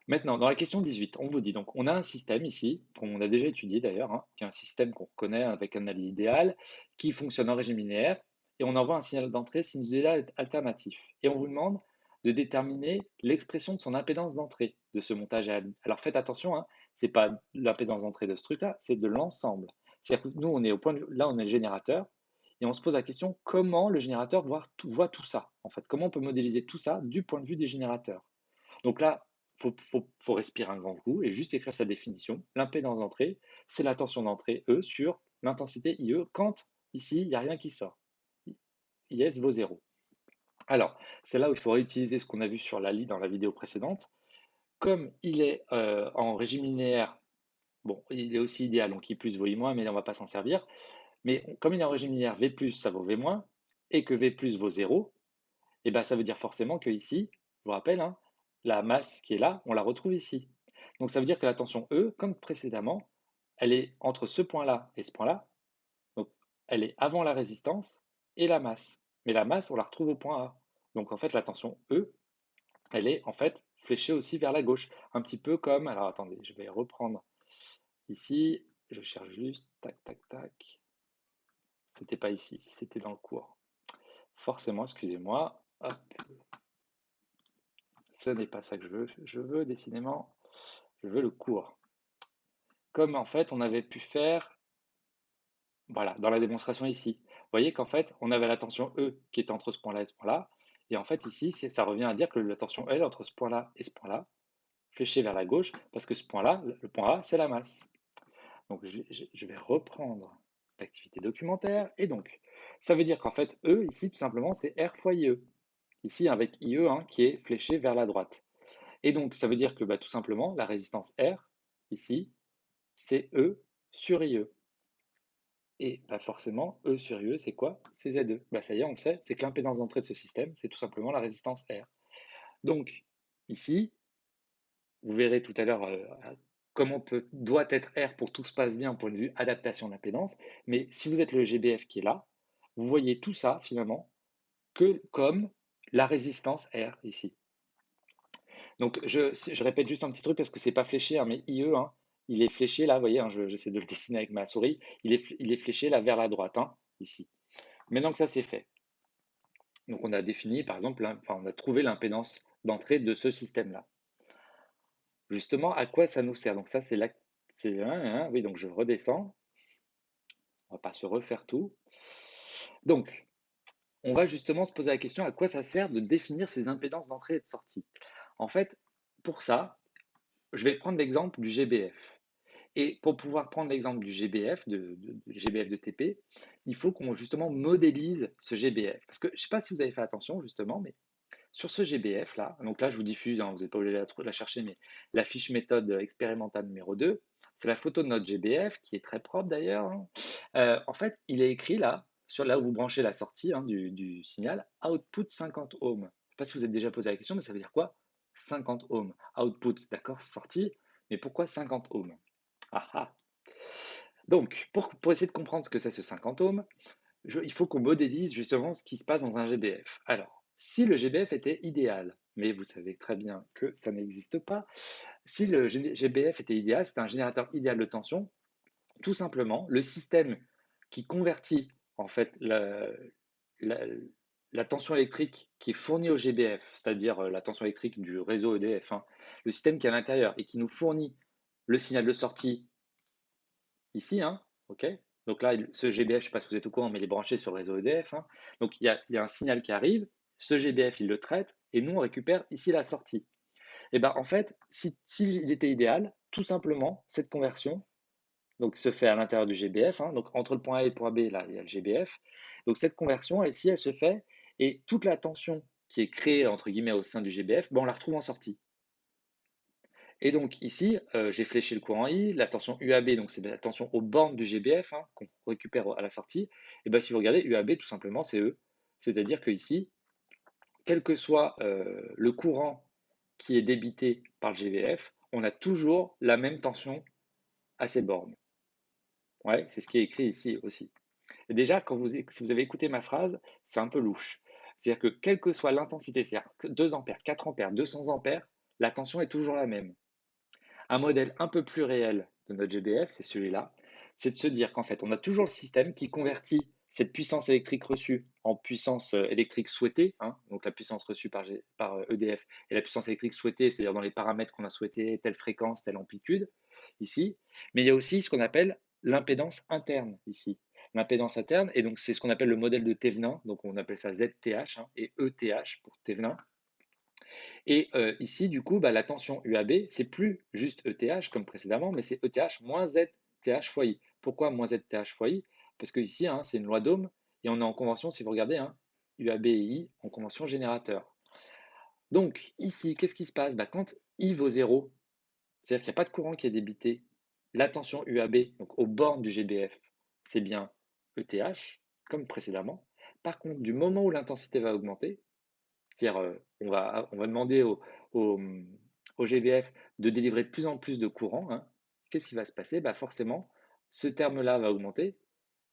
Maintenant, dans la question 18, on vous dit donc, on a un système ici, qu'on a déjà étudié d'ailleurs, hein, qui est un système qu'on reconnaît avec un allié idéal, qui fonctionne en régime linéaire, et on envoie un signal d'entrée sinusoïdal alternatif. Et on vous demande de déterminer l'expression de son impédance d'entrée de ce montage à. Alors faites attention, hein, ce n'est pas l'impédance d'entrée de ce truc-là, c'est de l'ensemble. C'est-à-dire que nous, on est au point de vue, là, on est le générateur, et on se pose la question comment le générateur voit tout ça, en fait, comment on peut modéliser tout ça du point de vue des générateurs. Donc là, faut respirer un grand coup et juste écrire sa définition. L'impédance d'entrée, c'est la tension d'entrée E sur l'intensité IE quand ici, il n'y a rien qui sort. IS vaut 0. Alors, c'est là où il faut réutiliser ce qu'on a vu sur dans la vidéo précédente. Comme il est en régime linéaire, bon, il est aussi idéal, donc I plus vaut I moins, mais on ne va pas s'en servir. Mais comme il est en régime linéaire, V plus, ça vaut V moins, et que V plus vaut 0, et ben, ça veut dire forcément que ici, je vous rappelle, hein, la masse qui est là, on la retrouve ici. Donc ça veut dire que la tension E, comme précédemment, elle est entre ce point-là et ce point-là. Donc elle est avant la résistance et la masse. Mais la masse, on la retrouve au point A. Donc en fait, la tension E, elle est en fait fléchée aussi vers la gauche. Un petit peu comme, alors attendez, je vais reprendre ici, je cherche juste, tac, tac, tac. C'était pas ici, c'était dans le cours. Forcément, excusez-moi. Hop, ce n'est pas ça que je veux. Je veux décidément, je veux le cours. Comme en fait, on avait pu faire, voilà, dans la démonstration ici. Vous voyez qu'en fait, on avait la tension E qui est entre ce point-là et ce point-là. Et en fait, ici, ça revient à dire que la tension L entre ce point-là et ce point-là, fléchée vers la gauche, parce que ce point-là, le point A, c'est la masse. Donc, je vais reprendre l'activité documentaire. Et donc, ça veut dire qu'en fait, E, ici, tout simplement, c'est R fois IE. Ici, avec IE hein, qui est fléché vers la droite. Et donc, ça veut dire que bah, tout simplement, la résistance R, ici, c'est E sur IE. Et pas forcément, E sur IE, c'est quoi? C'est ZE. Bah, ça y est, on le sait, c'est que l'impédance d'entrée de ce système, c'est tout simplement la résistance R. Donc, ici, vous verrez tout à l'heure comment doit être R pour que tout se passe bien au point de vue adaptation d'impédance. Mais si vous êtes le GBF qui est là, vous voyez tout ça finalement que comme la résistance R ici. Donc, je répète juste un petit truc parce que c'est pas fléché, hein, mais IE, hein, il est fléché là, vous voyez, hein, j'essaie de le dessiner avec ma souris, il est fléché là vers la droite, hein, ici. Maintenant que ça c'est fait, donc on a défini, par exemple, enfin, on a trouvé l'impédance d'entrée de ce système-là. Justement, à quoi ça nous sert? Donc ça, c'est là, oui, donc je redescends, on va pas se refaire tout. Donc, on va justement se poser la question à quoi ça sert de définir ces impédances d'entrée et de sortie. En fait, pour ça, je vais prendre l'exemple du GBF. Et pour pouvoir prendre l'exemple du GBF, GBF de TP, il faut qu'on justement modélise ce GBF. Parce que je ne sais pas si vous avez fait attention justement, mais sur ce GBF là, donc là je vous diffuse, hein, vous n'êtes pas obligé de la chercher, mais la fiche méthode expérimentale numéro 2, c'est la photo de notre GBF qui est très propre d'ailleurs, hein. En fait, il est écrit là, sur là où vous branchez la sortie hein, du signal, output 50 ohms. Je ne sais pas si vous êtes déjà posé la question, mais ça veut dire quoi? 50 ohms. Output, d'accord, sortie, mais pourquoi 50 ohms? Ah ah. Donc, pour essayer de comprendre ce que c'est ce 50 ohms, il faut qu'on modélise justement ce qui se passe dans un GBF. Alors, si le GBF était idéal, mais vous savez très bien que ça n'existe pas, si le GBF était idéal, c'est un générateur idéal de tension, tout simplement, le système qui convertit en fait la, la tension électrique qui est fournie au GBF, c'est-à-dire la tension électrique du réseau EDF, hein, le système qui est à l'intérieur et qui nous fournit le signal de sortie ici, hein, ok. Donc là, ce GBF, je ne sais pas si vous êtes au courant, mais il est branché sur le réseau EDF, hein. Donc il y a un signal qui arrive, ce GBF, il le traite, et nous, on récupère ici la sortie. Et bien en fait, s'il était idéal, tout simplement, cette conversion donc, se fait à l'intérieur du GBF, hein, donc entre le point A et le point B, là, il y a le GBF. Donc cette conversion, ici, elle se fait, et toute la tension qui est créée, entre guillemets, au sein du GBF, ben, on la retrouve en sortie. Et donc ici, j'ai fléché le courant I, la tension UAB, donc c'est la tension aux bornes du GBF hein, qu'on récupère à la sortie. Et bien si vous regardez, UAB tout simplement c'est E. C'est-à-dire que ici, quel que soit le courant qui est débité par le GBF, on a toujours la même tension à ces bornes. Ouais, c'est ce qui est écrit ici aussi. Et déjà, si vous avez écouté ma phrase, c'est un peu louche. C'est-à-dire que quelle que soit l'intensité, c'est-à-dire 2 ampères, 4 ampères, 200 ampères, la tension est toujours la même. Un modèle un peu plus réel de notre GBF, c'est celui-là, c'est de se dire qu'en fait, on a toujours le système qui convertit cette puissance électrique reçue en puissance électrique souhaitée, hein, donc la puissance reçue par EDF et la puissance électrique souhaitée, c'est-à-dire dans les paramètres qu'on a souhaité, telle fréquence, telle amplitude, ici. Mais il y a aussi ce qu'on appelle l'impédance interne, ici. L'impédance interne, et donc c'est ce qu'on appelle le modèle de Thevenin, donc on appelle ça ZTH hein, et ETH pour Thevenin. Et ici, du coup, bah, la tension UAB, c'est plus juste ETH comme précédemment, mais c'est ETH moins ZTH fois I. Pourquoi moins ZTH fois I? Parce que ici, hein, c'est une loi d'Ohm et on est en convention, si vous regardez, hein, UAB et I en convention générateur. Donc ici, qu'est-ce qui se passe? Bah, quand I vaut 0, c'est-à-dire qu'il n'y a pas de courant qui est débité, la tension UAB, donc aux bornes du GBF, c'est bien ETH, comme précédemment. Par contre, du moment où l'intensité va augmenter, c'est-à-dire, on va demander au, au GBF de délivrer de plus en plus de courant, hein. Qu'est-ce qui va se passer? Bah forcément, ce terme-là va augmenter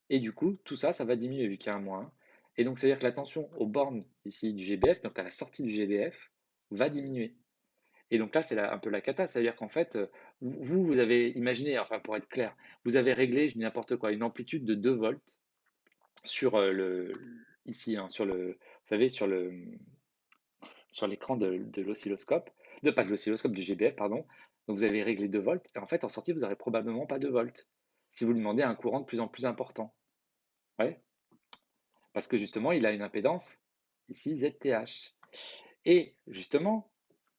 et du coup, tout ça, ça va diminuer vu qu'il y a un moins 1. Et donc, c'est-à-dire que la tension aux bornes ici du GBF, donc à la sortie du GBF, va diminuer. Et donc là, c'est un peu la cata, c'est-à-dire qu'en fait, vous avez imaginé, enfin pour être clair, vous avez réglé, je dis n'importe quoi, une amplitude de 2 volts sur ici, hein, vous savez, sur l'écran de l'oscilloscope, pas de l'oscilloscope, du GBF, pardon. Donc vous avez réglé 2 volts, et en fait, en sortie, vous n'aurez probablement pas 2 volts, si vous demandez un courant de plus en plus important. Ouais, parce que justement, il a une impédance, ici, ZTH. Et justement,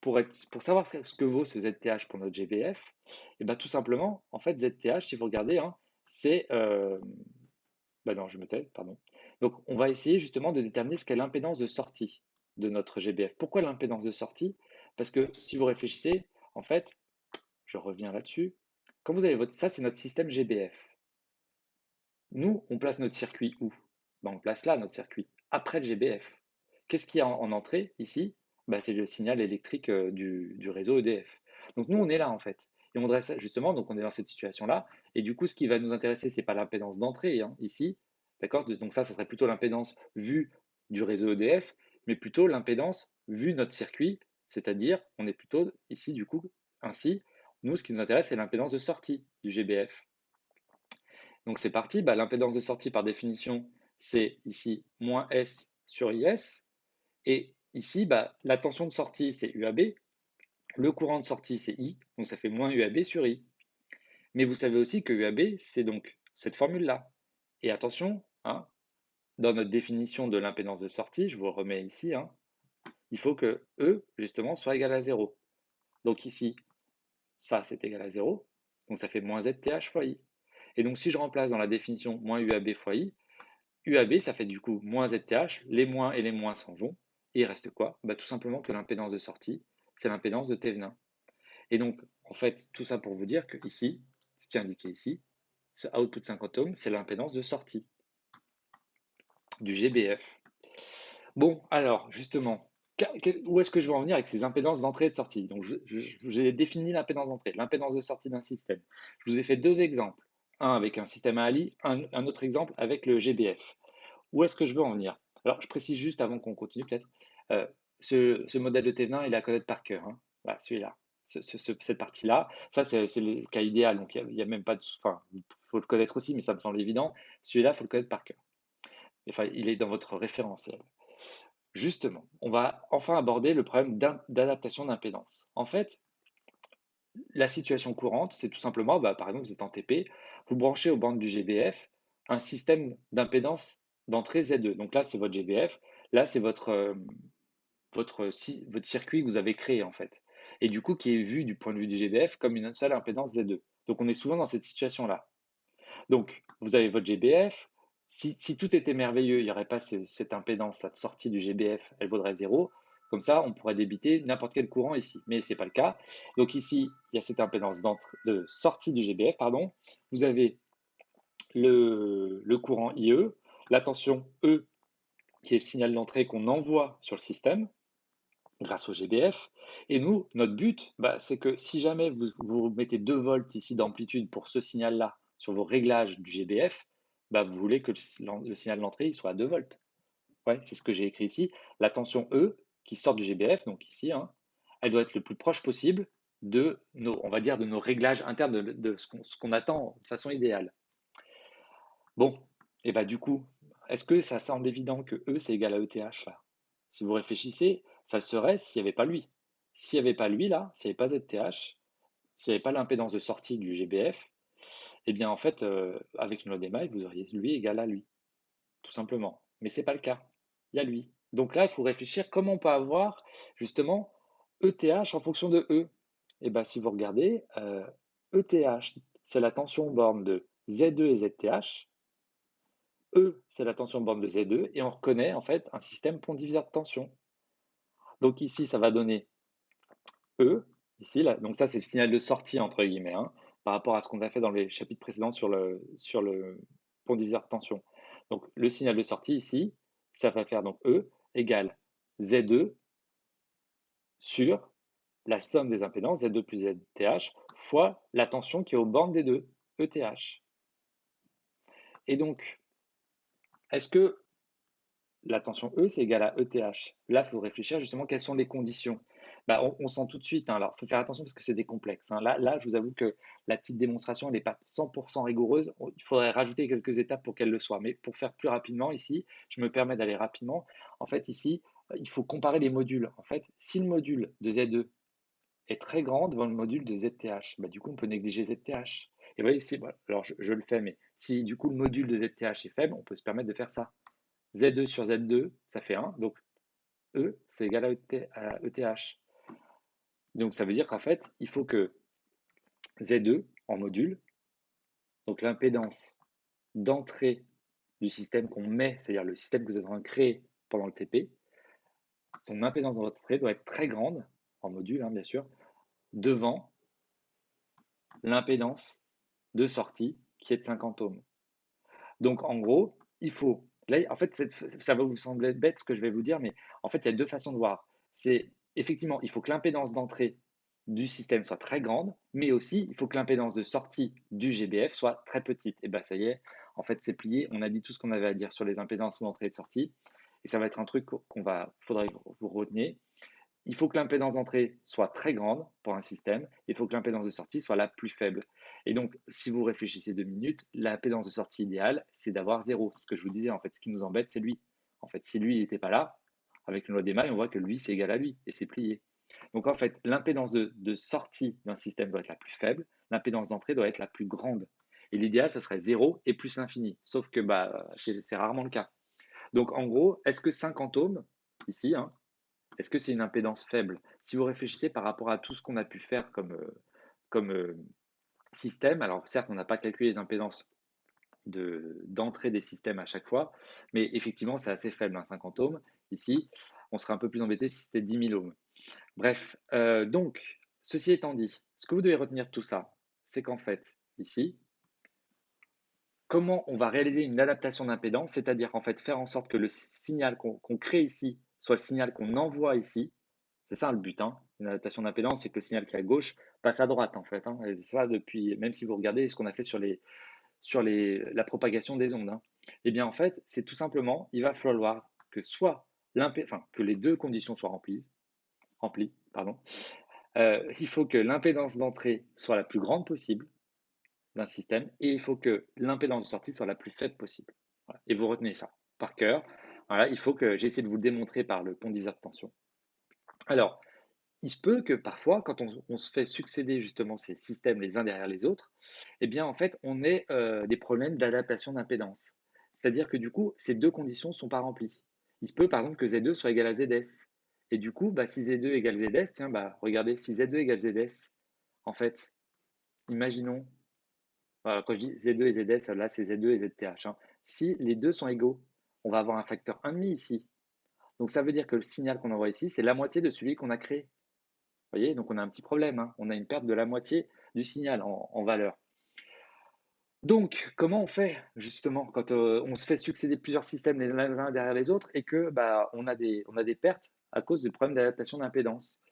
pour savoir ce que vaut ce ZTH pour notre GBF, et bien tout simplement, en fait, ZTH, si vous regardez, hein, c'est... bah non, je me tais, pardon. Donc, on va essayer justement de déterminer ce qu'est l'impédance de sortie de notre GBF. Pourquoi l'impédance de sortie? Parce que si vous réfléchissez, en fait, je reviens là-dessus. Quand vous avez ça, c'est notre système GBF. Nous, on place notre circuit où? Ben, on place là notre circuit, après le GBF. Qu'est-ce qu'il y a en entrée ici? Ben, c'est le signal électrique du réseau EDF. Donc nous, on est là en fait. Et on voudrait justement, donc on est dans cette situation-là. Et du coup, ce qui va nous intéresser, c'est pas l'impédance d'entrée hein, ici, d'accord? Donc ça serait plutôt l'impédance vue du réseau EDF, mais plutôt l'impédance vue notre circuit, c'est-à-dire on est plutôt ici du coup ainsi. Nous, ce qui nous intéresse, c'est l'impédance de sortie du GBF. Donc c'est parti, bah, l'impédance de sortie par définition, c'est ici moins S sur IS. Et ici, bah, la tension de sortie, c'est UAB. Le courant de sortie, c'est I. Donc ça fait moins UAB sur I. Mais vous savez aussi que UAB, c'est donc cette formule-là. Et attention, hein, dans notre définition de l'impédance de sortie, je vous remets ici, hein, il faut que E, justement, soit égal à 0. Donc ici, ça, c'est égal à 0. Donc ça fait moins ZTH fois I. Et donc si je remplace dans la définition moins UAB fois I, UAB, ça fait du coup moins ZTH, les moins et les moins s'en vont, et il reste quoi? Bah, tout simplement que l'impédance de sortie, c'est l'impédance de Thevenin. Et donc, en fait, tout ça pour vous dire que ici, ce qui est indiqué ici, ce output 50 ohms, c'est l'impédance de sortie du GBF. Bon, alors, justement, où est-ce que je veux en venir avec ces impédances d'entrée et de sortie? Donc, j'ai défini l'impédance d'entrée, l'impédance de sortie d'un système. Je vous ai fait deux exemples, un avec un système à Ali, un autre exemple avec le GBF. Où est-ce que je veux en venir? Alors, je précise juste avant qu'on continue, peut-être, euh, ce modèle de T20, il est à connaître par cœur, hein. Voilà, celui-là, cette partie-là. Ça, c'est le cas idéal, donc il y a même pas de. Enfin, il faut le connaître aussi, mais ça me semble évident. Celui-là, il faut le connaître par cœur. Enfin, il est dans votre référentiel. Justement, on va enfin aborder le problème d'adaptation d'impédance. En fait, la situation courante, c'est tout simplement, bah, par exemple, vous êtes en TP, vous branchez aux bandes du GBF un système d'impédance d'entrée Z2. Donc là, c'est votre GBF, là, c'est votre circuit que vous avez créé en fait. Et du coup, qui est vu du point de vue du GBF comme une seule impédance Z2. Donc on est souvent dans cette situation-là. Donc, vous avez votre GBF. Si tout était merveilleux, il n'y aurait pas cette impédance-là de sortie du GBF, elle vaudrait 0. Comme ça, on pourrait débiter n'importe quel courant ici. Mais ce n'est pas le cas. Donc ici, il y a cette impédance de sortie du GBF, pardon. Vous avez le courant IE, la tension E qui est le signal d'entrée qu'on envoie sur le système grâce au GBF. Et nous, notre but, c'est que si jamais vous mettez 2 volts ici d'amplitude pour ce signal-là sur vos réglages du GBF, vous voulez que le signal d'entrée soit à 2 volts. Ouais, c'est ce que j'ai écrit ici. La tension E qui sort du GBF, donc ici, hein, elle doit être le plus proche possible de nos, on va dire, de nos réglages internes de ce qu'on attend de façon idéale. Bon, et du coup, est-ce que ça semble évident que E c'est égal à ETH là? Si vous réfléchissez, ça le serait s'il n'y avait pas lui. S'il n'y avait pas lui là, s'il n'y avait pas ZTH, s'il n'y avait pas l'impédance de sortie du GBF, eh bien en fait, avec une loi d'Emile, vous auriez lui égal à lui, tout simplement. Mais ce n'est pas le cas. Il y a lui. Donc là, il faut réfléchir comment on peut avoir justement ETH en fonction de E. Et bien si vous regardez, ETH, c'est la tension borne de Z2 et ZTH. E, c'est la tension borne de Z2, et on reconnaît en fait un système pont diviseur de tension. Donc ici, ça va donner E, ici, là, donc ça c'est le signal de sortie entre guillemets, hein, par rapport à ce qu'on a fait dans les chapitres précédents sur le pont diviseur de tension. Donc le signal de sortie ici, ça va faire donc E égale Z2 sur la somme des impédances, Z2 plus ZTH, fois la tension qui est aux bornes des deux, ETH. Et donc, est-ce que la tension E, c'est égal à ETH. Là, il faut réfléchir justement quelles sont les conditions. On sent tout de suite, hein, alors il faut faire attention parce que c'est des complexes, hein. Là, je vous avoue que la petite démonstration, elle n'est pas 100% rigoureuse. Il faudrait rajouter quelques étapes pour qu'elle le soit. Mais pour faire plus rapidement ici, je me permets d'aller rapidement. En fait, ici, il faut comparer les modules. En fait, si le module de Z2 est très grand devant le module de ZTH, du coup, on peut négliger ZTH. Et vous voyez ici, alors je le fais, mais si du coup le module de ZTH est faible, on peut se permettre de faire ça. Z2 sur Z2, ça fait 1. Donc, E, c'est égal à ETH. Donc, ça veut dire qu'en fait, il faut que Z2 en module, donc l'impédance d'entrée du système qu'on met, c'est-à-dire le système que vous êtes en train de créer pendant le TP, son impédance d'entrée doit être très grande, en module, hein, bien sûr, devant l'impédance de sortie qui est de 50 ohms. Donc, en gros, il faut. Là, en fait, ça va vous sembler bête ce que je vais vous dire, mais en fait, il y a deux façons de voir. C'est effectivement, il faut que l'impédance d'entrée du système soit très grande, mais aussi, il faut que l'impédance de sortie du GBF soit très petite. Et bien, ça y est, en fait, c'est plié. On a dit tout ce qu'on avait à dire sur les impédances d'entrée et de sortie. Et ça va être un truc faudrait que vous reteniez. Il faut que l'impédance d'entrée soit très grande pour un système, il faut que l'impédance de sortie soit la plus faible. Et donc, si vous réfléchissez 2 minutes, l'impédance de sortie idéale, c'est d'avoir 0. C'est ce que je vous disais, en fait, ce qui nous embête, c'est lui. En fait, si lui n'était pas là, avec une loi d'Emile, on voit que lui, c'est égal à lui, et c'est plié. Donc, en fait, l'impédance de sortie d'un système doit être la plus faible, l'impédance d'entrée doit être la plus grande. Et l'idéal, ça serait 0 et plus l'infini. Sauf que c'est rarement le cas. Donc, en gros, est-ce que 50 ohms, ici, hein, est-ce que c'est une impédance faible? Si vous réfléchissez par rapport à tout ce qu'on a pu faire comme système, alors certes, on n'a pas calculé les impédances d'entrée des systèmes à chaque fois, mais effectivement, c'est assez faible, hein, 50 ohms. Ici, on serait un peu plus embêté si c'était 10 000 ohms. Bref, donc, ceci étant dit, ce que vous devez retenir de tout ça, c'est qu'en fait, ici, comment on va réaliser une adaptation d'impédance, c'est-à-dire en fait faire en sorte que le signal qu'on crée ici soit le signal qu'on envoie ici. C'est ça le but, hein. Une adaptation d'impédance, c'est que le signal qui est à gauche passe à droite, en fait, hein. Et ça, depuis, même si vous regardez ce qu'on a fait la propagation des ondes, hein. Eh bien, en fait, c'est tout simplement, il va falloir que que les deux conditions soient remplies, pardon. Il faut que l'impédance d'entrée soit la plus grande possible d'un système et il faut que l'impédance de sortie soit la plus faible possible. Voilà. Et vous retenez ça par cœur. Voilà, il faut que j'essaie de vous le démontrer par le pont diviseur de tension. Alors, il se peut que parfois, quand on se fait succéder justement ces systèmes les uns derrière les autres, eh bien en fait, on ait des problèmes d'adaptation d'impédance. C'est-à-dire que du coup, ces deux conditions ne sont pas remplies. Il se peut par exemple que Z2 soit égal à ZS. Et du coup, si Z2 égale ZS, tiens, regardez, si Z2 égale ZS, en fait, imaginons, quand je dis Z2 et ZS, là c'est Z2 et ZTH, hein. Si les deux sont égaux, on va avoir un facteur 1,5 ici. Donc ça veut dire que le signal qu'on envoie ici, c'est la moitié de celui qu'on a créé. Vous voyez, donc on a un petit problème, hein. On a une perte de la moitié du signal en valeur. Donc, comment on fait justement quand on se fait succéder plusieurs systèmes les uns derrière les autres et que bah, on a des pertes à cause des problèmes d'adaptation d'impédance?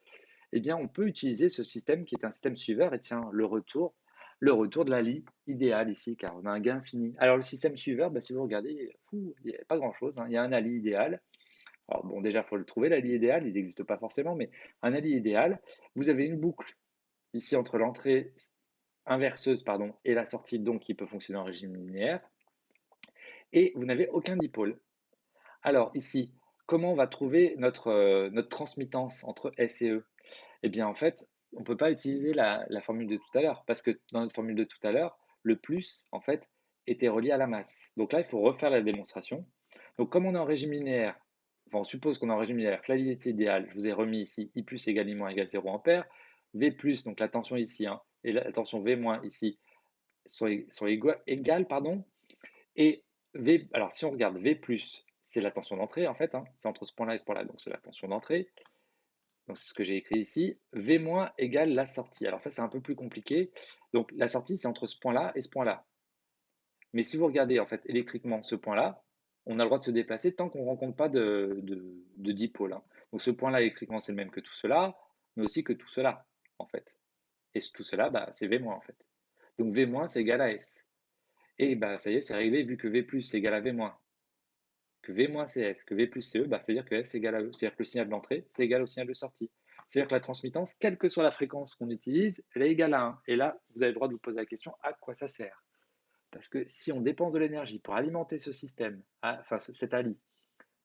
Eh bien, on peut utiliser ce système qui est un système suiveur et tiens, le retour de la lie idéale ici, car on a un gain infini. Alors, le système suiveur, bah, si vous regardez, fou, il n'y a pas grand-chose, hein. Il y a un ali idéal. Alors, bon, déjà, il faut le trouver, l'ali idéal, il n'existe pas forcément, mais un ali idéal, vous avez une boucle ici entre l'entrée inverseuse pardon, et la sortie, donc qui peut fonctionner en régime linéaire, et vous n'avez aucun dipôle. Alors, ici, comment on va trouver notre transmittance entre S et E? Eh bien, en fait, on ne peut pas utiliser la formule de tout à l'heure, parce que dans notre formule de tout à l'heure, le plus, en fait, était relié à la masse. Donc là, il faut refaire la démonstration. Donc, comme on est en régime linéaire, enfin, on suppose qu'on est en régime linéaire, que la linéarité idéale, je vous ai remis ici, I plus égale I moins égale 0 ampère, V plus, donc la tension ici, hein, et la tension V moins ici, sont égales, pardon, et V, alors si on regarde V plus, c'est la tension d'entrée, en fait, hein, c'est entre ce point-là et ce point-là, donc c'est la tension d'entrée. Donc c'est ce que j'ai écrit ici. V- égale la sortie. Alors ça, c'est un peu plus compliqué. Donc la sortie, c'est entre ce point-là et ce point-là. Mais si vous regardez en fait électriquement ce point-là, on a le droit de se déplacer tant qu'on ne rencontre pas de dipôle, hein. Donc ce point-là électriquement, c'est le même que tout cela, mais aussi que tout cela, en fait. Et tout cela, bah, c'est V- en fait. Donc V- c'est égal à S. Et bah, ça y est, c'est réglé, vu que V plus c'est égal à V-, que V- c'est S, que V plus c'est E, bah, c'est-à-dire que S est égal à E. C'est-à-dire que le signal d'entrée, c'est égal au signal de sortie. C'est-à-dire que la transmittance, quelle que soit la fréquence qu'on utilise, elle est égale à 1. Et là, vous avez le droit de vous poser la question, à quoi ça sert? Parce que si on dépense de l'énergie pour alimenter ce système, enfin cet Ali,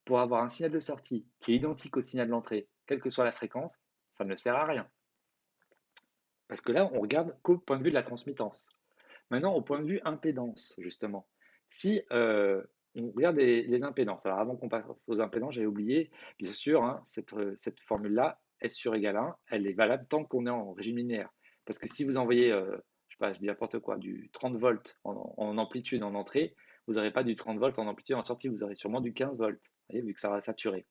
pour avoir un signal de sortie qui est identique au signal d'entrée, quelle que soit la fréquence, ça ne sert à rien. Parce que là, on regarde qu'au point de vue de la transmittance. Maintenant, au point de vue impédance, justement. Si on regarde les impédances, alors avant qu'on passe aux impédances, j'avais oublié, bien sûr, hein, cette formule-là, S sur égale 1, elle est valable tant qu'on est en régime linéaire. Parce que si vous envoyez, je sais pas, je dis n'importe quoi, du 30 volts en amplitude en entrée, vous n'aurez pas du 30 volts en amplitude en sortie, vous aurez sûrement du 15 volts, voyez, vu que ça va saturer.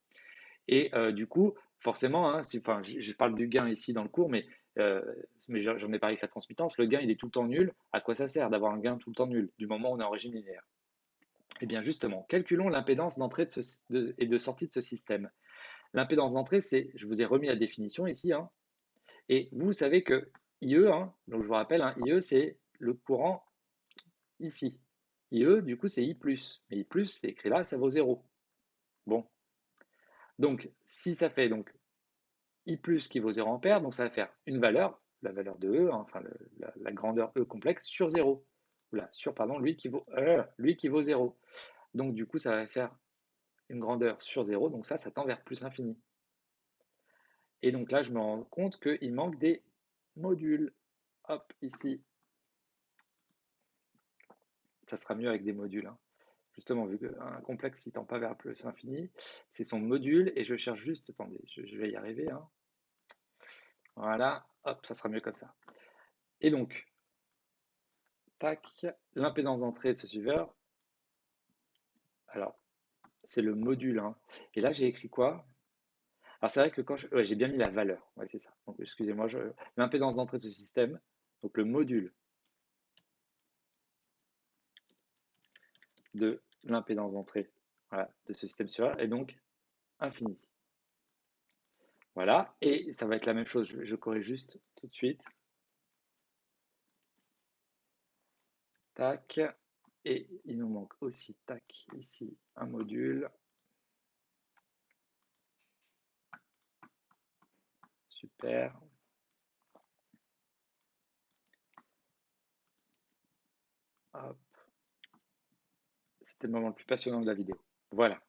Et du coup, forcément, hein, enfin, je parle du gain ici dans le cours, mais j'en ai parlé avec la transmittance, le gain il est tout le temps nul. À quoi ça sert d'avoir un gain tout le temps nul du moment où on est en régime linéaire? Eh bien justement, calculons l'impédance d'entrée et de sortie de ce système. L'impédance d'entrée, c'est, je vous ai remis la définition ici, hein, et vous savez que IE, hein, donc je vous rappelle, hein, IE c'est le courant ici. IE, du coup, c'est I+. Mais I+, c'est écrit là, ça vaut 0. Bon. Donc, si ça fait donc I plus qui vaut 0 ampère, donc ça va faire une valeur, la valeur de E, hein, enfin la grandeur E complexe sur 0. Oula, sur, pardon, lui qui vaut 0. Donc du coup, ça va faire une grandeur sur 0, donc ça tend vers plus infini. Et donc là, je me rends compte qu'il manque des modules. Hop, ici. Ça sera mieux avec des modules, hein. Justement, vu qu'un complexe ne tend pas vers plus infini, c'est son module, et je cherche juste, attendez, je vais y arriver, hein. Voilà, hop, ça sera mieux comme ça. Et donc, tac, l'impédance d'entrée de ce suiveur, alors, c'est le module, hein. Et là, j'ai écrit quoi? Alors, c'est vrai que ouais, j'ai bien mis la valeur. Ouais, c'est ça. Donc, excusez-moi, l'impédance d'entrée de ce système, donc le module de l'impédance d'entrée, voilà, de ce système suiveur est donc infini. Voilà. Et ça va être la même chose. Je corrige juste tout de suite. Tac. Et il nous manque aussi, tac, ici, un module. Super. Hop. C'était le moment le plus passionnant de la vidéo. Voilà.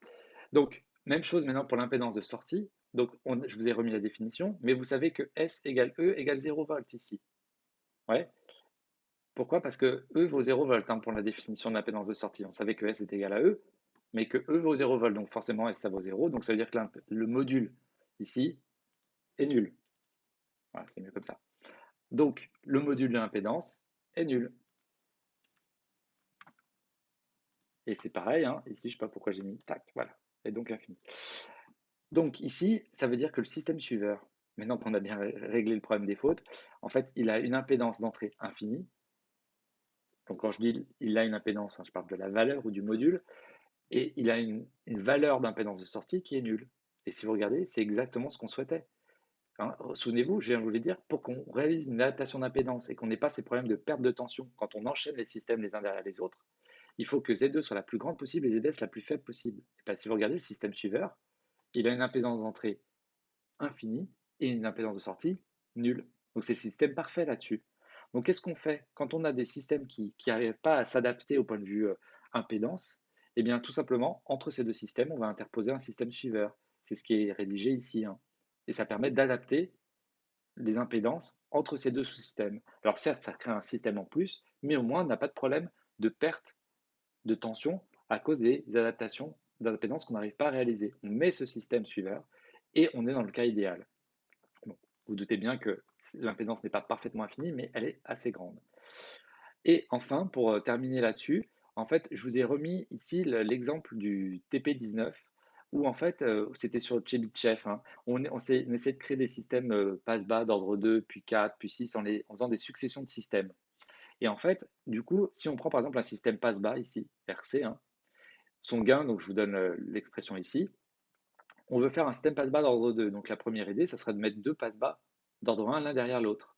Donc, même chose maintenant pour l'impédance de sortie. Donc, je vous ai remis la définition, mais vous savez que S égale E égale 0 volt ici. Ouais. Pourquoi? Parce que E vaut 0 volt, hein, pour la définition de l'impédance de sortie. On savait que S est égal à E, mais que E vaut 0 volt. Donc, forcément, S, ça vaut 0. Donc, ça veut dire que le module ici est nul. Voilà, c'est mieux comme ça. Donc, le module de l'impédance est nul. Et c'est pareil, hein, ici, je ne sais pas pourquoi j'ai mis tac, voilà, et donc infini. Donc ici, ça veut dire que le système suiveur, maintenant qu'on a bien réglé le problème des fautes, en fait, il a une impédance d'entrée infinie, Donc quand je dis il a une impédance, hein, je parle de la valeur ou du module, et il a une valeur d'impédance de sortie qui est nulle. Et si vous regardez, c'est exactement ce qu'on souhaitait. Hein. Souvenez-vous, je viens de vous le dire, pour qu'on réalise une adaptation d'impédance et qu'on n'ait pas ces problèmes de perte de tension quand on enchaîne les systèmes les uns derrière les autres, il faut que Z2 soit la plus grande possible et ZS la plus faible possible. Et bien, si vous regardez le système suiveur, il a une impédance d'entrée infinie et une impédance de sortie nulle. Donc c'est le système parfait là-dessus. Donc qu'est-ce qu'on fait quand on a des systèmes qui n'arrivent pas à s'adapter au point de vue impédance? Eh bien tout simplement, entre ces deux systèmes, on va interposer un système suiveur. C'est ce qui est rédigé ici, hein. Et ça permet d'adapter les impédances entre ces deux sous-systèmes. Alors certes, ça crée un système en plus, mais au moins on n'a pas de problème de perte de tension à cause des adaptations d'impédance qu'on n'arrive pas à réaliser. On met ce système suiveur et on est dans le cas idéal. Bon, vous doutez bien que l'impédance n'est pas parfaitement infinie, mais elle est assez grande. Et enfin, pour terminer là-dessus, en fait, je vous ai remis ici l'exemple du TP19 où en fait, c'était sur Chebyshev, hein. On essaie de créer des systèmes passe-bas d'ordre 2, puis 4, puis 6 en faisant des successions de systèmes. Et en fait, du coup, si on prend par exemple un système passe-bas ici, RC, hein, son gain, donc je vous donne l'expression ici, on veut faire un système passe-bas d'ordre 2. Donc la première idée, ça serait de mettre deux passe-bas d'ordre 1 l'un derrière l'autre.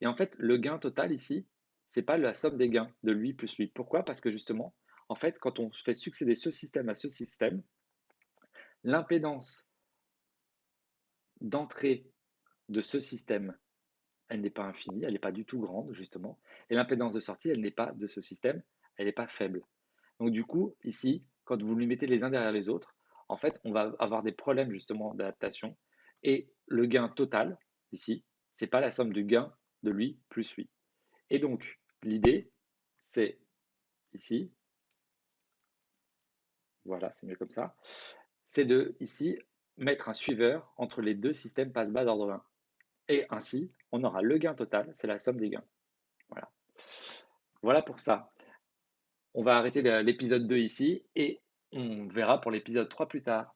Et en fait, le gain total ici, c'est pas la somme des gains de lui plus lui. Pourquoi? Parce que justement, en fait, quand on fait succéder ce système à ce système, l'impédance d'entrée de ce système, elle n'est pas infinie, elle n'est pas du tout grande, justement. Et l'impédance de sortie, elle n'est pas de ce système, elle n'est pas faible. Donc du coup, ici, quand vous les mettez les uns derrière les autres, en fait, on va avoir des problèmes justement d'adaptation. Et le gain total, ici, c'est pas la somme du gain de lui plus lui. Et donc, l'idée, c'est ici, voilà, c'est mieux comme ça, c'est de ici mettre un suiveur entre les deux systèmes passe-bas d'ordre 1. Et ainsi, on aura le gain total, c'est la somme des gains. Voilà. Voilà pour ça. On va arrêter l'épisode 2 ici et on verra pour l'épisode 3 plus tard.